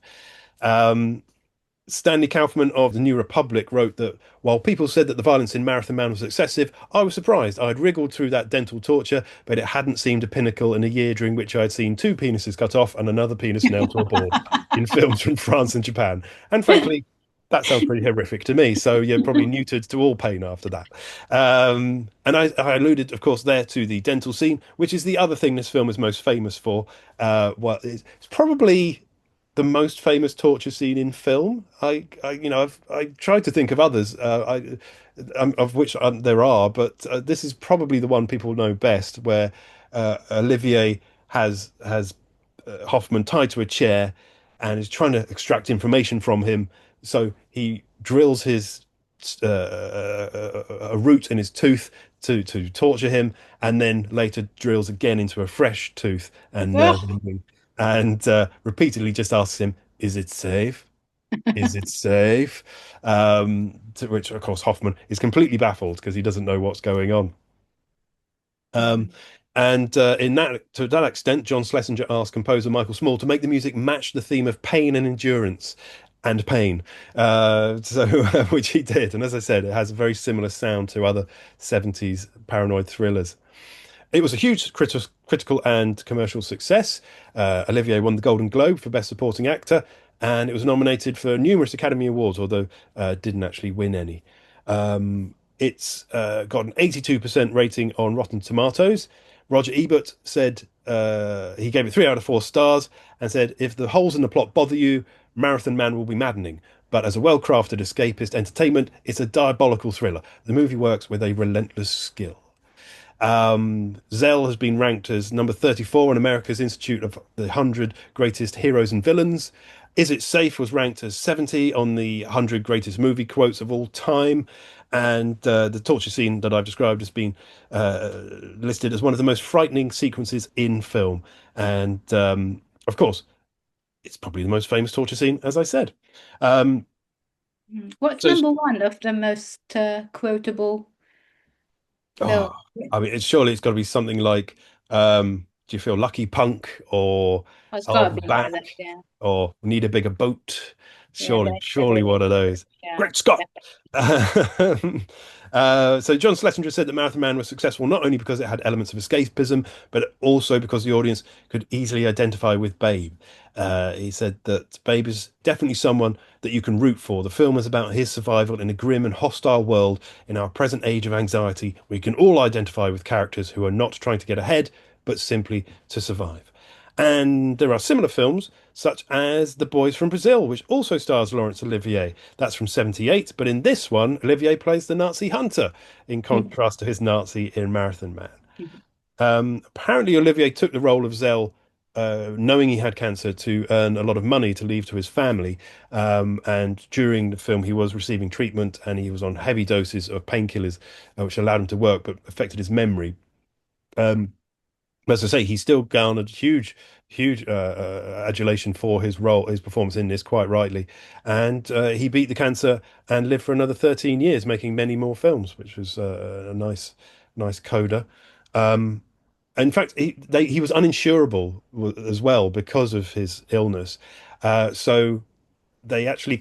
Stanley Kaufman of the New Republic wrote that while people said that the violence in Marathon Man was excessive, I was surprised. I had wriggled through that dental torture, but it hadn't seemed a pinnacle in a year during which I had seen 2 penises cut off and another penis nailed to a board in films from France and Japan. And frankly, that sounds pretty horrific to me. So you're probably neutered to all pain after that. And I alluded, of course, there to the dental scene, which is the other thing this film is most famous for. It's probably the most famous torture scene in film. I tried to think of others, of which there are, but this is probably the one people know best, where Olivier has Hoffman tied to a chair and is trying to extract information from him. So he drills a root in his tooth to torture him, and then later drills again into a fresh tooth and repeatedly just asks him, "Is it safe? Is it safe?" To which, of course, Hoffman is completely baffled because he doesn't know what's going on. To that extent, John Schlesinger asked composer Michael Small to make the music match the theme of pain and endurance and pain, which he did. And as I said, it has a very similar sound to other 70s paranoid thrillers. It was a huge critical and commercial success. Olivier won the Golden Globe for Best Supporting Actor, and it was nominated for numerous Academy Awards, although didn't actually win any. It's got an 82% rating on Rotten Tomatoes. Roger Ebert said he gave it 3 out of 4 stars and said, "If the holes in the plot bother you, Marathon Man will be maddening. but as a well-crafted escapist entertainment, it's a diabolical thriller. The movie works with a relentless skill. Zell has been ranked as number 34 on America's Institute of the 100 Greatest Heroes and Villains. Is It Safe was ranked as 70 on the 100 Greatest Movie Quotes of All Time. And the torture scene that I've described has been listed as one of the most frightening sequences in film. And of course, it's probably the most famous torture scene, as I said. What's number one of the most quotable film? I mean, surely it's got to be something like "Do you feel lucky, punk?" or It's got to be one "Back," of them, yeah. or "Need a bigger boat." Yeah, Surely one of those. yeah. Great Scott! So John Schlesinger said that Marathon Man was successful not only because it had elements of escapism, but also because the audience could easily identify with Babe. He said that Babe is definitely someone that you can root for. The film is about his survival in a grim and hostile world in our present age of anxiety. We can all identify with characters who are not trying to get ahead, but simply to survive. And there are similar films, such as The Boys from Brazil, which also stars Laurence Olivier. That's from 78, but in this one, Olivier plays the Nazi hunter, in contrast to his Nazi in Marathon Man. Apparently, Olivier took the role of Zell, knowing he had cancer, to earn a lot of money to leave to his family. And during the film, he was receiving treatment, and he was on heavy doses of painkillers, which allowed him to work, but affected his memory. As I say, he still garnered huge adulation for his role, his performance in this, quite rightly. And he beat the cancer and lived for another 13 years, making many more films, which was a nice coda. In fact, he was uninsurable as well because of his illness. So they actually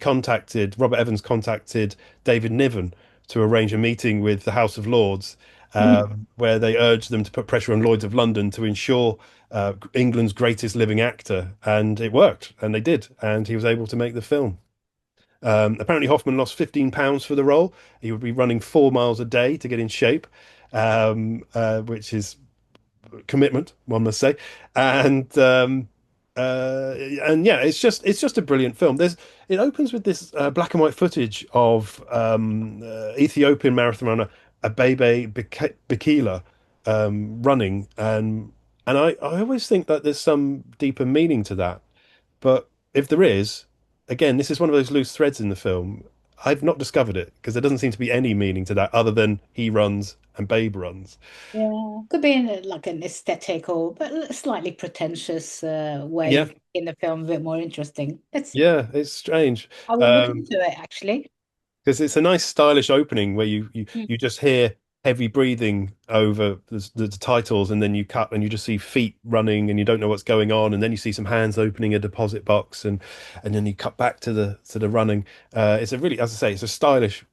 Robert Evans contacted David Niven to arrange a meeting with the House of Lords, where they urged them to put pressure on Lloyd's of London to ensure England's greatest living actor, and it worked, and they did, and he was able to make the film. Apparently Hoffman lost 15 pounds for the role. He would be running 4 miles a day to get in shape, which is commitment, one must say. And yeah, it's just a brilliant film. It opens with this black and white footage of Ethiopian marathon runner Abebe Bikila running, and I always think that there's some deeper meaning to that, but if there is, again, this is one of those loose threads in the film. I've not discovered it because there doesn't seem to be any meaning to that other than he runs and Babe runs. Yeah, could be like an aesthetic or but a slightly pretentious way Yeah. in the film, a bit more interesting. Yeah, it's strange. I will look into it actually. Because it's a nice stylish opening where you just hear heavy breathing over the titles, and then you cut and you just see feet running and you don't know what's going on, and then you see some hands opening a deposit box, and then you cut back to the running. It's a really, as I say, it's a stylish,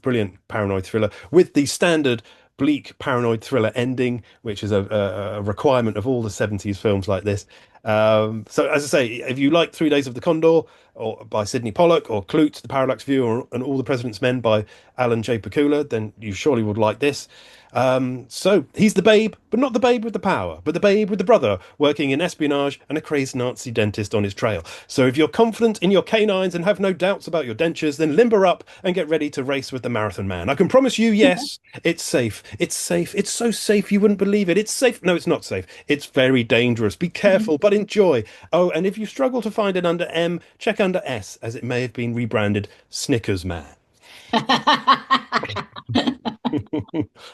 brilliant paranoid thriller with the standard bleak paranoid thriller ending, which is a requirement of all the 70s films like this. So as I say, if you like 3 Days of the Condor or by Sidney Pollack, or Klute, The Parallax View, and All the President's Men by Alan J. Pakula, then you surely would like this. So he's the Babe, but not the Babe with the power, but the Babe with the brother working in espionage and a crazed Nazi dentist on his trail. So if you're confident in your canines and have no doubts about your dentures, then limber up and get ready to race with the Marathon Man. I can promise you, yes, it's safe. It's safe. It's so safe you wouldn't believe it. It's safe. No, it's not safe. It's very dangerous. Be careful, but enjoy. Oh, and if you struggle to find it under M, check under S, as it may have been rebranded Snickers Man.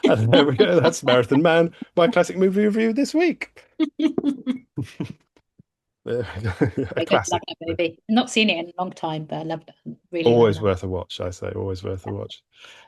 And there we go. That's Marathon Man, my classic movie review this week. There we go. I just love that movie. Not seen it in a long time, but I loved it. Really Always loved worth a watch, I say. Always worth a watch.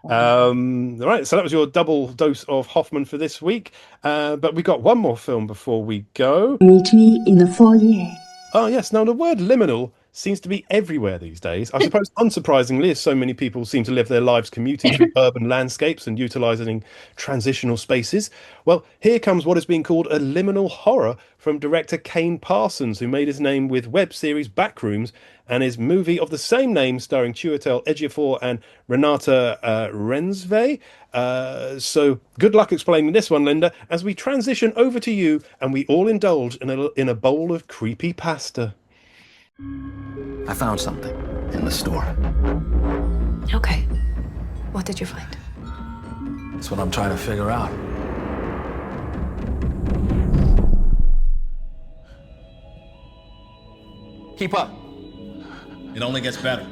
All right, so that was your double dose of Hoffman for this week. But we got one more film before we go. Meet me in the foyer. Oh, yes. Now, the word liminal seems to be everywhere these days. I suppose, unsurprisingly, as so many people seem to live their lives commuting through urban landscapes and utilising transitional spaces. Well, here comes what is being called a liminal horror from director Kane Parsons, who made his name with web series Backrooms and his movie of the same name starring Chiwetel Ejiofor and Renate Reinsve. So good luck explaining this one, Linda, as we transition over to you and we all indulge in a bowl of creepy pasta. I found something in the store. Okay. What did you find? That's what I'm trying to figure out. Keep up. It only gets better.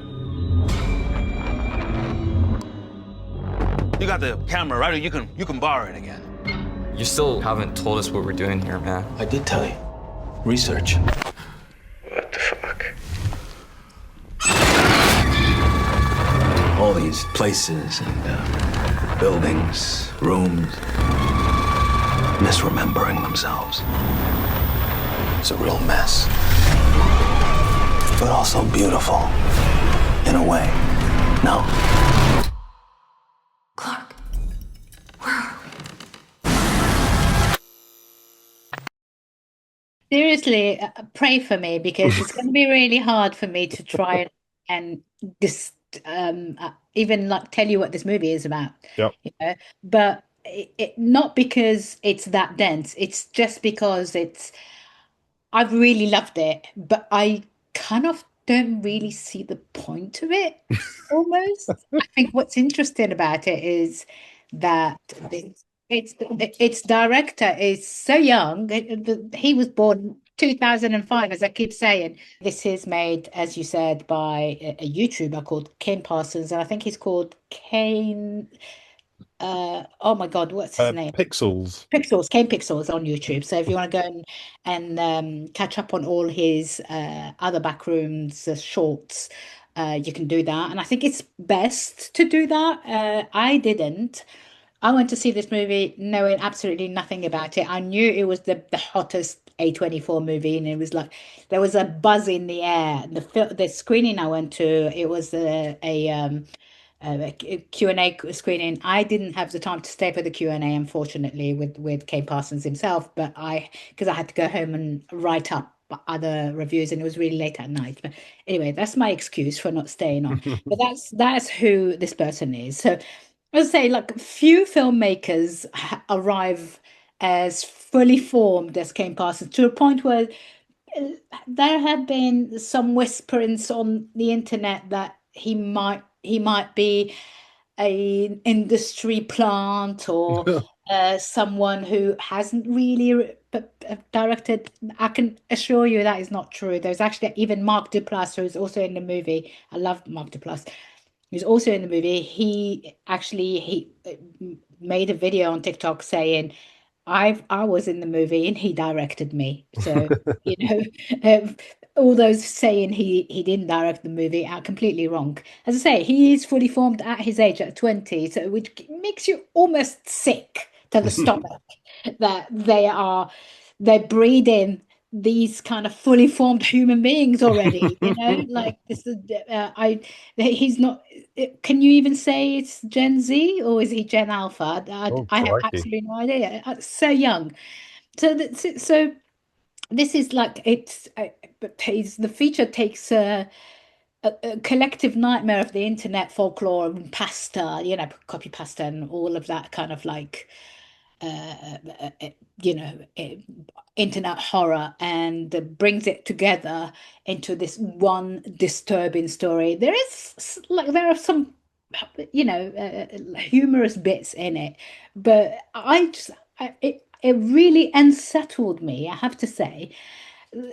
You got the camera, right? Or you can borrow it again. You still haven't told us what we're doing here, man. I did tell you. Research. What the fuck? All these places and buildings, rooms, misremembering themselves. It's a real mess. But also beautiful, in a way. No? Clark. Seriously, pray for me because it's going to be really hard for me to try and even like tell you what this movie is about. Yep. You know? But not because it's that dense. It's just because I've really loved it, but I kind of don't really see the point of it almost. I think what's interesting about it is that its director is so young. He was born 2005, as I keep saying. This is made, as you said, by a YouTuber called Kane Parsons, and I think he's called Kane. Oh my God, what's his name? Pixels. Kane Pixels on YouTube. So if you want to go and catch up on all his other Backrooms shorts, you can do that. And I think it's best to do that. I didn't. I went to see this movie knowing absolutely nothing about it. I knew it was the hottest A24 movie, and it was like there was a buzz in the air. The screening I went to, it was a Q&A screening. I didn't have the time to stay for the Q&A, unfortunately, with Kane Parsons himself, but because I had to go home and write up other reviews, and it was really late at night. But anyway, that's my excuse for not staying on. But that's who this person is. So I would say, like, few filmmakers arrive as fully formed as Kane Parsons, to a point where there have been some whisperings on the internet that he might be an industry plant or someone who hasn't really directed. I can assure you that is not true. There's actually even Mark Duplass, who is also in the movie. I love Mark Duplass. Who's also in the movie. He made a video on TikTok saying, I was in the movie and he directed me. So, you know, all those saying he didn't direct the movie are completely wrong. As I say, he is fully formed at his age, at 20, so which makes you almost sick to the stomach that they're breeding these kind of fully formed human beings already, you know, like this is he's not. Can you even say it's Gen Z or is he Gen Alpha? I have absolutely no idea. So young. So this is like but the feature takes a collective nightmare of the internet folklore and pasta, you know, copy pasta and all of that kind of like you know, internet horror, and brings it together into this one disturbing story. There are some, you know, humorous bits in it, but it really unsettled me, I have to say.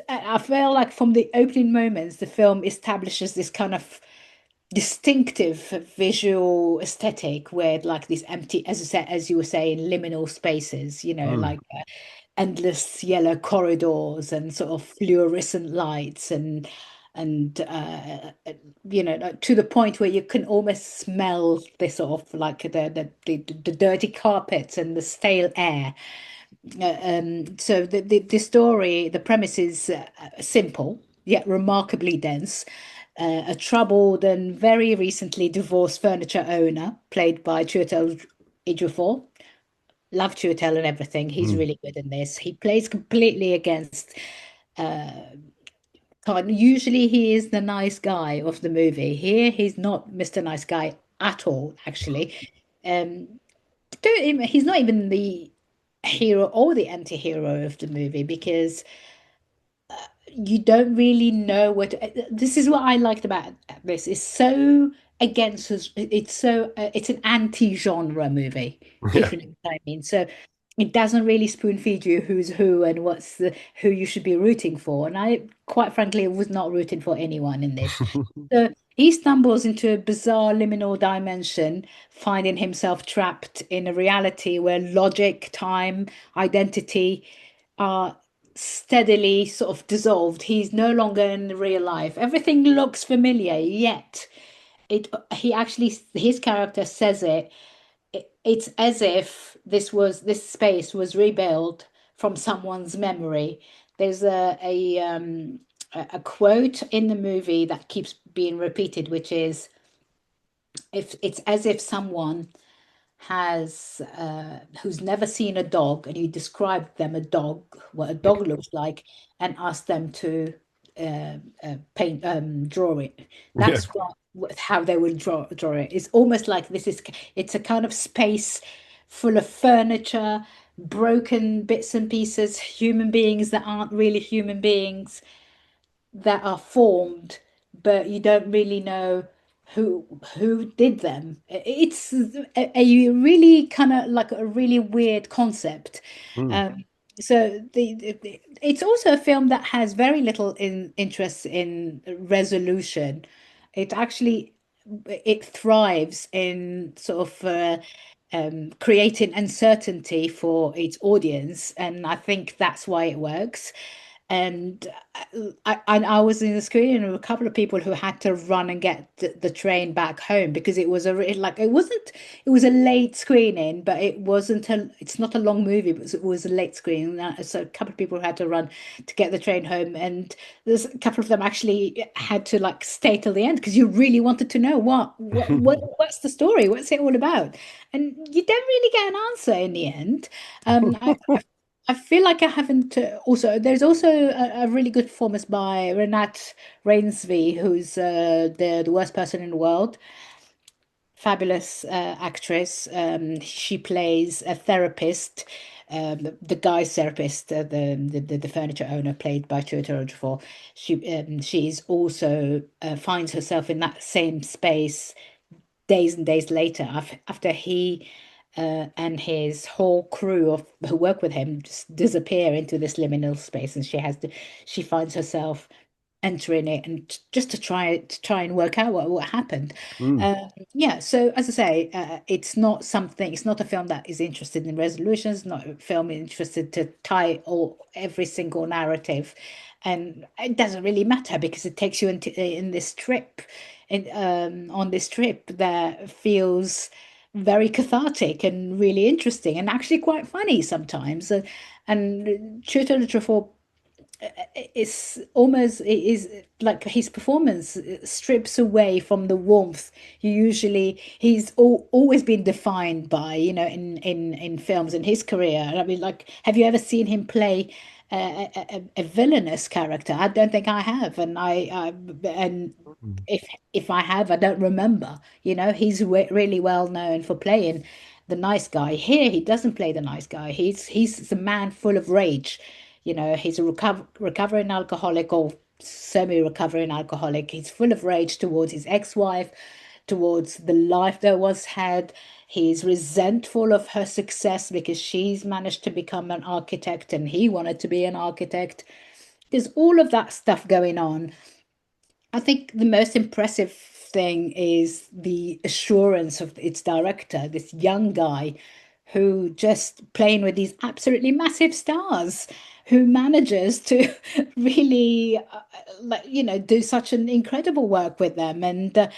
I feel like from the opening moments, the film establishes this kind of distinctive visual aesthetic where like these empty, as you were saying, liminal spaces, you know, like endless yellow corridors and sort of fluorescent lights and you know, to the point where you can almost smell this sort of like the dirty carpets and the stale air. So the story, the premise is simple yet remarkably dense. A troubled and very recently divorced furniture owner, played by Chiwetel Ejiofor. Love Chiwetel and everything. He's really good in this. He plays completely against. Usually he is the nice guy of the movie. Here he's not Mr. Nice Guy at all. Actually, he's not even the hero or the anti-hero of the movie, because you don't really know what this is what I liked about this. It's so against it's so it's an anti-genre movie, if you know what I mean. So it doesn't really spoon feed you who's who and who you should be rooting for. And I quite frankly was not rooting for anyone in this. So he stumbles into a bizarre liminal dimension, finding himself trapped in a reality where logic, time, identity are steadily sort of dissolved. He's no longer in real life. Everything looks familiar, yet he actually his character says it's as if this space was rebuilt from someone's memory. There's a quote in the movie that keeps being repeated, which is, if it's as if someone has who's never seen a dog and you describe them what a dog looks like, and ask them to draw it. That's how they will draw it. It's almost like it's a kind of space full of furniture, broken bits and pieces, human beings that aren't really human beings, that are formed, but you don't really know who did them. It's a really kind of like a really weird concept. So it's also a film that has very little interest in resolution. It actually it thrives in sort of creating uncertainty for its audience, and I think that's why it works. And I was in the screening with a couple of people who had to run and get the train back home because it was it was a late screening, but it's not a long movie, but it was a late screening. So a couple of people had to run to get the train home, and there's a couple of them actually had to like stay till the end because you really wanted to know what's the story, what's it all about, and you don't really get an answer in the end. I feel like I haven't. There's also a really good performance by Renate Reinsve, who's the worst person in the world. Fabulous actress. She plays a therapist, the guy's therapist, the furniture owner, played by Chiwetel Ejiofor. She's also finds herself in that same space days and days later after he and his whole crew of who work with him just disappear into this liminal space, and she finds herself entering it and just to try and work out what happened. Yeah, so as I say, it's not a film that is interested in resolutions, not a film interested to tie every single narrative, and it doesn't really matter because it takes you in this trip on this trip that feels very cathartic and really interesting and actually quite funny sometimes. And Chiwetel Ejiofor is like his performance strips away from the warmth he's always been defined by, in films in his career. I mean, like, have you ever seen him play a villainous character? I don't think I have, and if I have, I don't remember. He's really well known for playing the nice guy. Here, he doesn't play the nice guy. He's the man full of rage. He's a recovering alcoholic or semi-recovering alcoholic. He's full of rage towards his ex-wife, towards the life there was had. He's resentful of her success because she's managed to become an architect and he wanted to be an architect. There's all of that stuff going on. I think the most impressive thing is the assurance of its director, this young guy who just playing with these absolutely massive stars, who manages to really, do such an incredible work with them. And,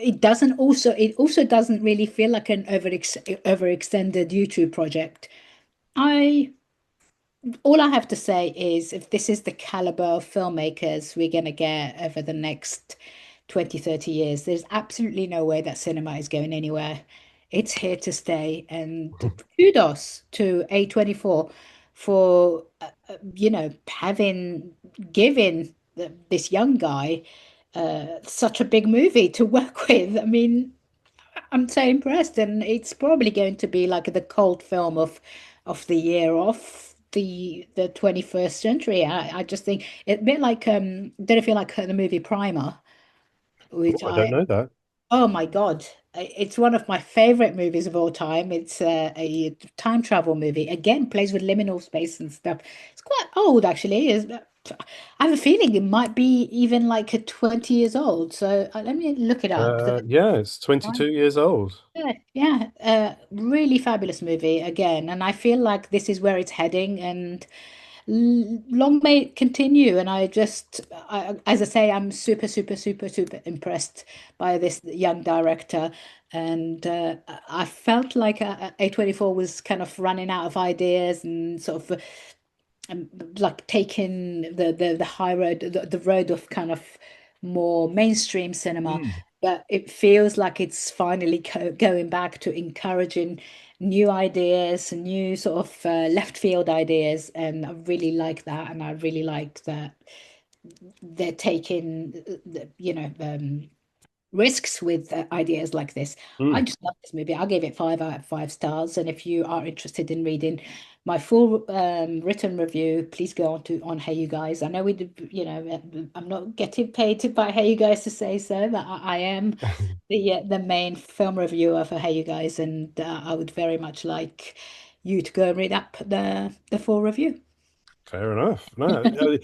it also doesn't really feel like an overextended YouTube project. All I have to say is, if this is the caliber of filmmakers we're going to get over the next 20, 30 years, there's absolutely no way that cinema is going anywhere. It's here to stay. And kudos to A24 for, giving this young guy such a big movie to work with. I mean, I'm so impressed, and it's probably going to be like the cult film of the year off the 21st century. I just think it's a bit like did it feel like the movie Primer, which Oh, I don't know that. oh my God, it's one of my favorite movies of all time. It's a time travel movie. Again, plays with liminal space and stuff. It's quite old, actually. I have a feeling it might be even like 20 years old. So let me look it up. Yeah, it's 22 years old. Yeah, really fabulous movie again. And I feel like this is where it's heading, and long may it continue. And as I say, I'm super, super, super, super impressed by this young director. And I felt like A24 was kind of running out of ideas and sort of like taking the high road, the road of kind of more mainstream cinema. But it feels like it's finally going back to encouraging new ideas and new sort of left field ideas, and I really like that. And I really like that they're taking risks with ideas like this. I just love this movie. I'll give it 5 out of 5 stars. And if you are interested in reading my full written review, please go on Hey You Guys. I know we did, I'm not getting paid by Hey You Guys to say so, but I am the main film reviewer for Hey You Guys, and I would very much like you to go and read up the full review. Fair enough. No,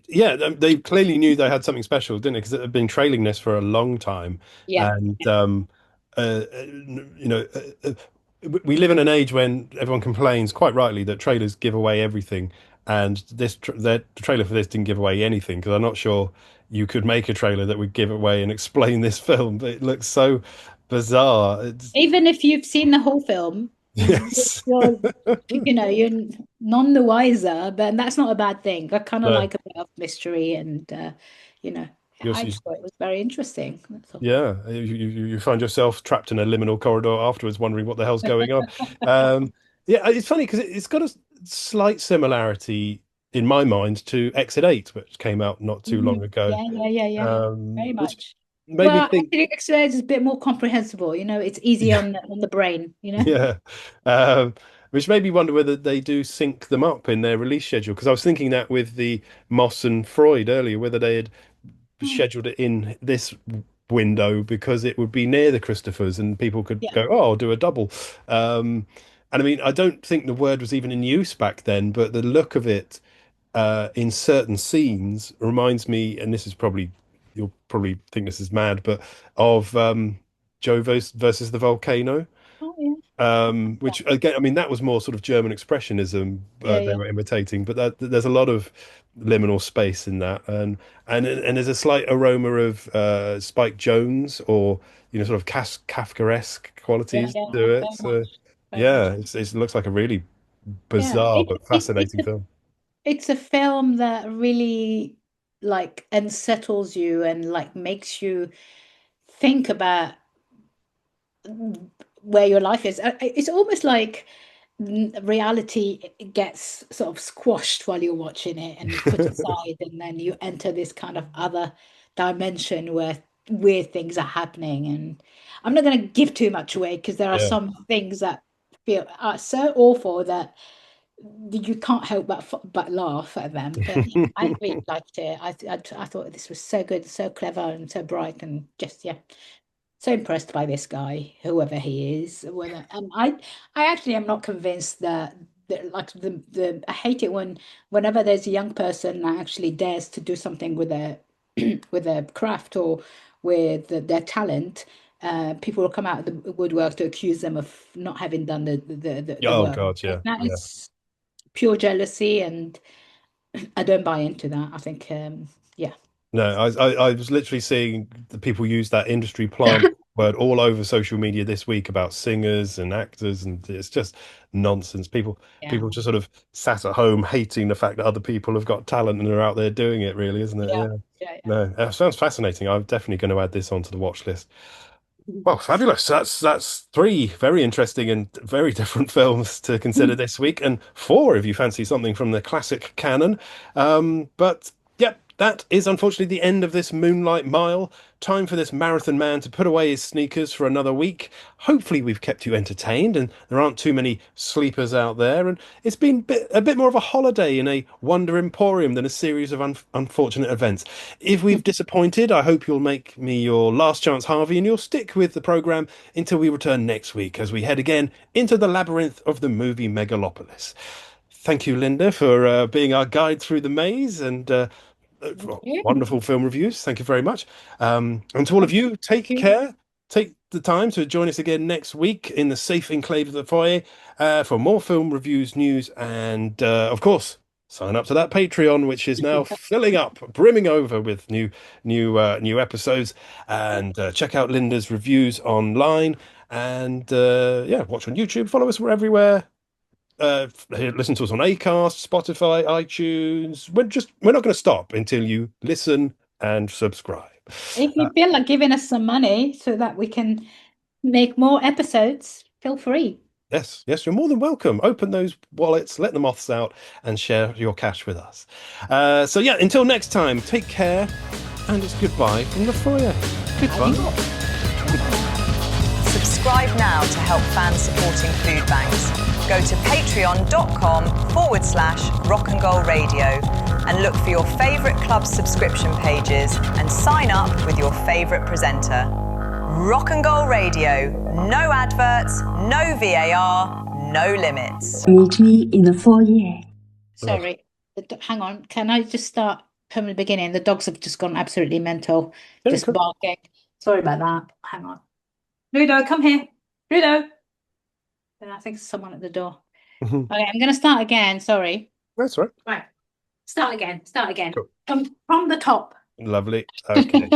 yeah, they clearly knew they had something special, didn't they? Because they've been trailing this for a long time, Yeah. and you know, we live in an age when everyone complains, quite rightly, that trailers give away everything, and the trailer for this didn't give away anything. Because I'm not sure you could make a trailer that would give away and explain this film, but it looks so bizarre. Even if you've seen the whole film, Yes. you're none the wiser, but that's not a bad thing. I kind of No. like a bit of mystery, and I just thought it was very interesting. That's all. Yeah, you find yourself trapped in a liminal corridor afterwards, wondering what the hell's going on. Yeah, it's funny because it's got a slight similarity in my mind to Exit 8, which came out not too long ago. Yeah. Very Which much. made me Well, think, I think X-rays is a bit more comprehensible. It's easier on the brain. yeah, um, which made me wonder whether they do sync them up in their release schedule. Because I was thinking that with the Moss and Freud earlier, whether they had scheduled it in this window because it would be near the Christophers and people could go, oh, I'll do a double. And I mean, I don't think the word was even in use back then, but the look of it in certain scenes reminds me, and this is probably, you'll probably think this is mad, but of Joe versus the Volcano. Oh, yeah. Which again, I mean, that was more sort of German expressionism they were imitating, but there's a lot of liminal space in that, and there's a slight aroma of Spike Jones, or sort of Kafkaesque qualities to it. So yeah, it looks like a really bizarre but fascinating film. It's a film that really like unsettles you and like makes you think about where your life is. It's almost like reality gets sort of squashed while you're watching it and put aside, and then you enter this kind of other dimension where weird things are happening. And I'm not going to give too much away because there are some things that feel are so awful that you can't help but laugh at them. But I really liked it. I thought this was so good, so clever, and so bright, and just so impressed by this guy, whoever he is. And I actually am not convinced that like I hate it whenever there's a young person that actually dares to do something with their with their craft or with their talent. People will come out of the woodwork to accuse them of not having done the Oh work. God, yeah. That is pure jealousy, and I don't buy into that. I think No, I was literally seeing the people use that industry plant word all over social media this week about singers and actors, and it's just nonsense. People just sort of sat at home hating the fact that other people have got talent and are out there doing it, really, isn't it? Yeah. No, it sounds fascinating. I'm definitely going to add this onto the watch list. Well, fabulous. That's 3 very interesting and very different films to consider this week, and 4 if you fancy something from the classic canon. But yeah, that is unfortunately the end of this Moonlight Mile. Time for this marathon man to put away his sneakers for another week. Hopefully we've kept you entertained and there aren't too many sleepers out there, and it's been a bit more of a holiday in a Wonder Emporium than a series of unfortunate events. If we've disappointed, I hope you'll make me your last chance Harvey and you'll stick with the programme until we return next week as we head again into the labyrinth of the movie megalopolis. Thank you, Linda, for being our guide through the maze and wonderful film reviews. Thank you very much. And to all of you, take care. Take the time to join us again next week in the safe enclave of the foyer for more film reviews, news, and of course, sign up to that Patreon, which is now filling up, brimming over with new episodes. And check out Linda's reviews online. And watch on YouTube. Follow us. We're everywhere. Listen to us on Acast, Spotify, iTunes. We're not going to stop until you listen and subscribe. If you feel like giving us some money so that we can make more episodes, feel free. Yes, you're more than welcome. Open those wallets, let the moths out, and share your cash with us. Until next time, take care, and it's goodbye from the foyer. Goodbye. Subscribe now to help fans supporting food banks. Go to patreon.com/Rock and Gold Radio and look for your favourite club subscription pages and sign up with your favourite presenter. Rock and Gold Radio. No adverts, no VAR, no limits. Meet me in the foyer. Sorry, hang on. Can I just start from the beginning? The dogs have just gone absolutely mental, just barking. Sorry about that. Hang on. Ludo, come here. Ludo. I think there's someone at the door. Okay, I'm going to start again. Sorry. That's right. Right. Start again. Cool. From the top. Lovely. Okay.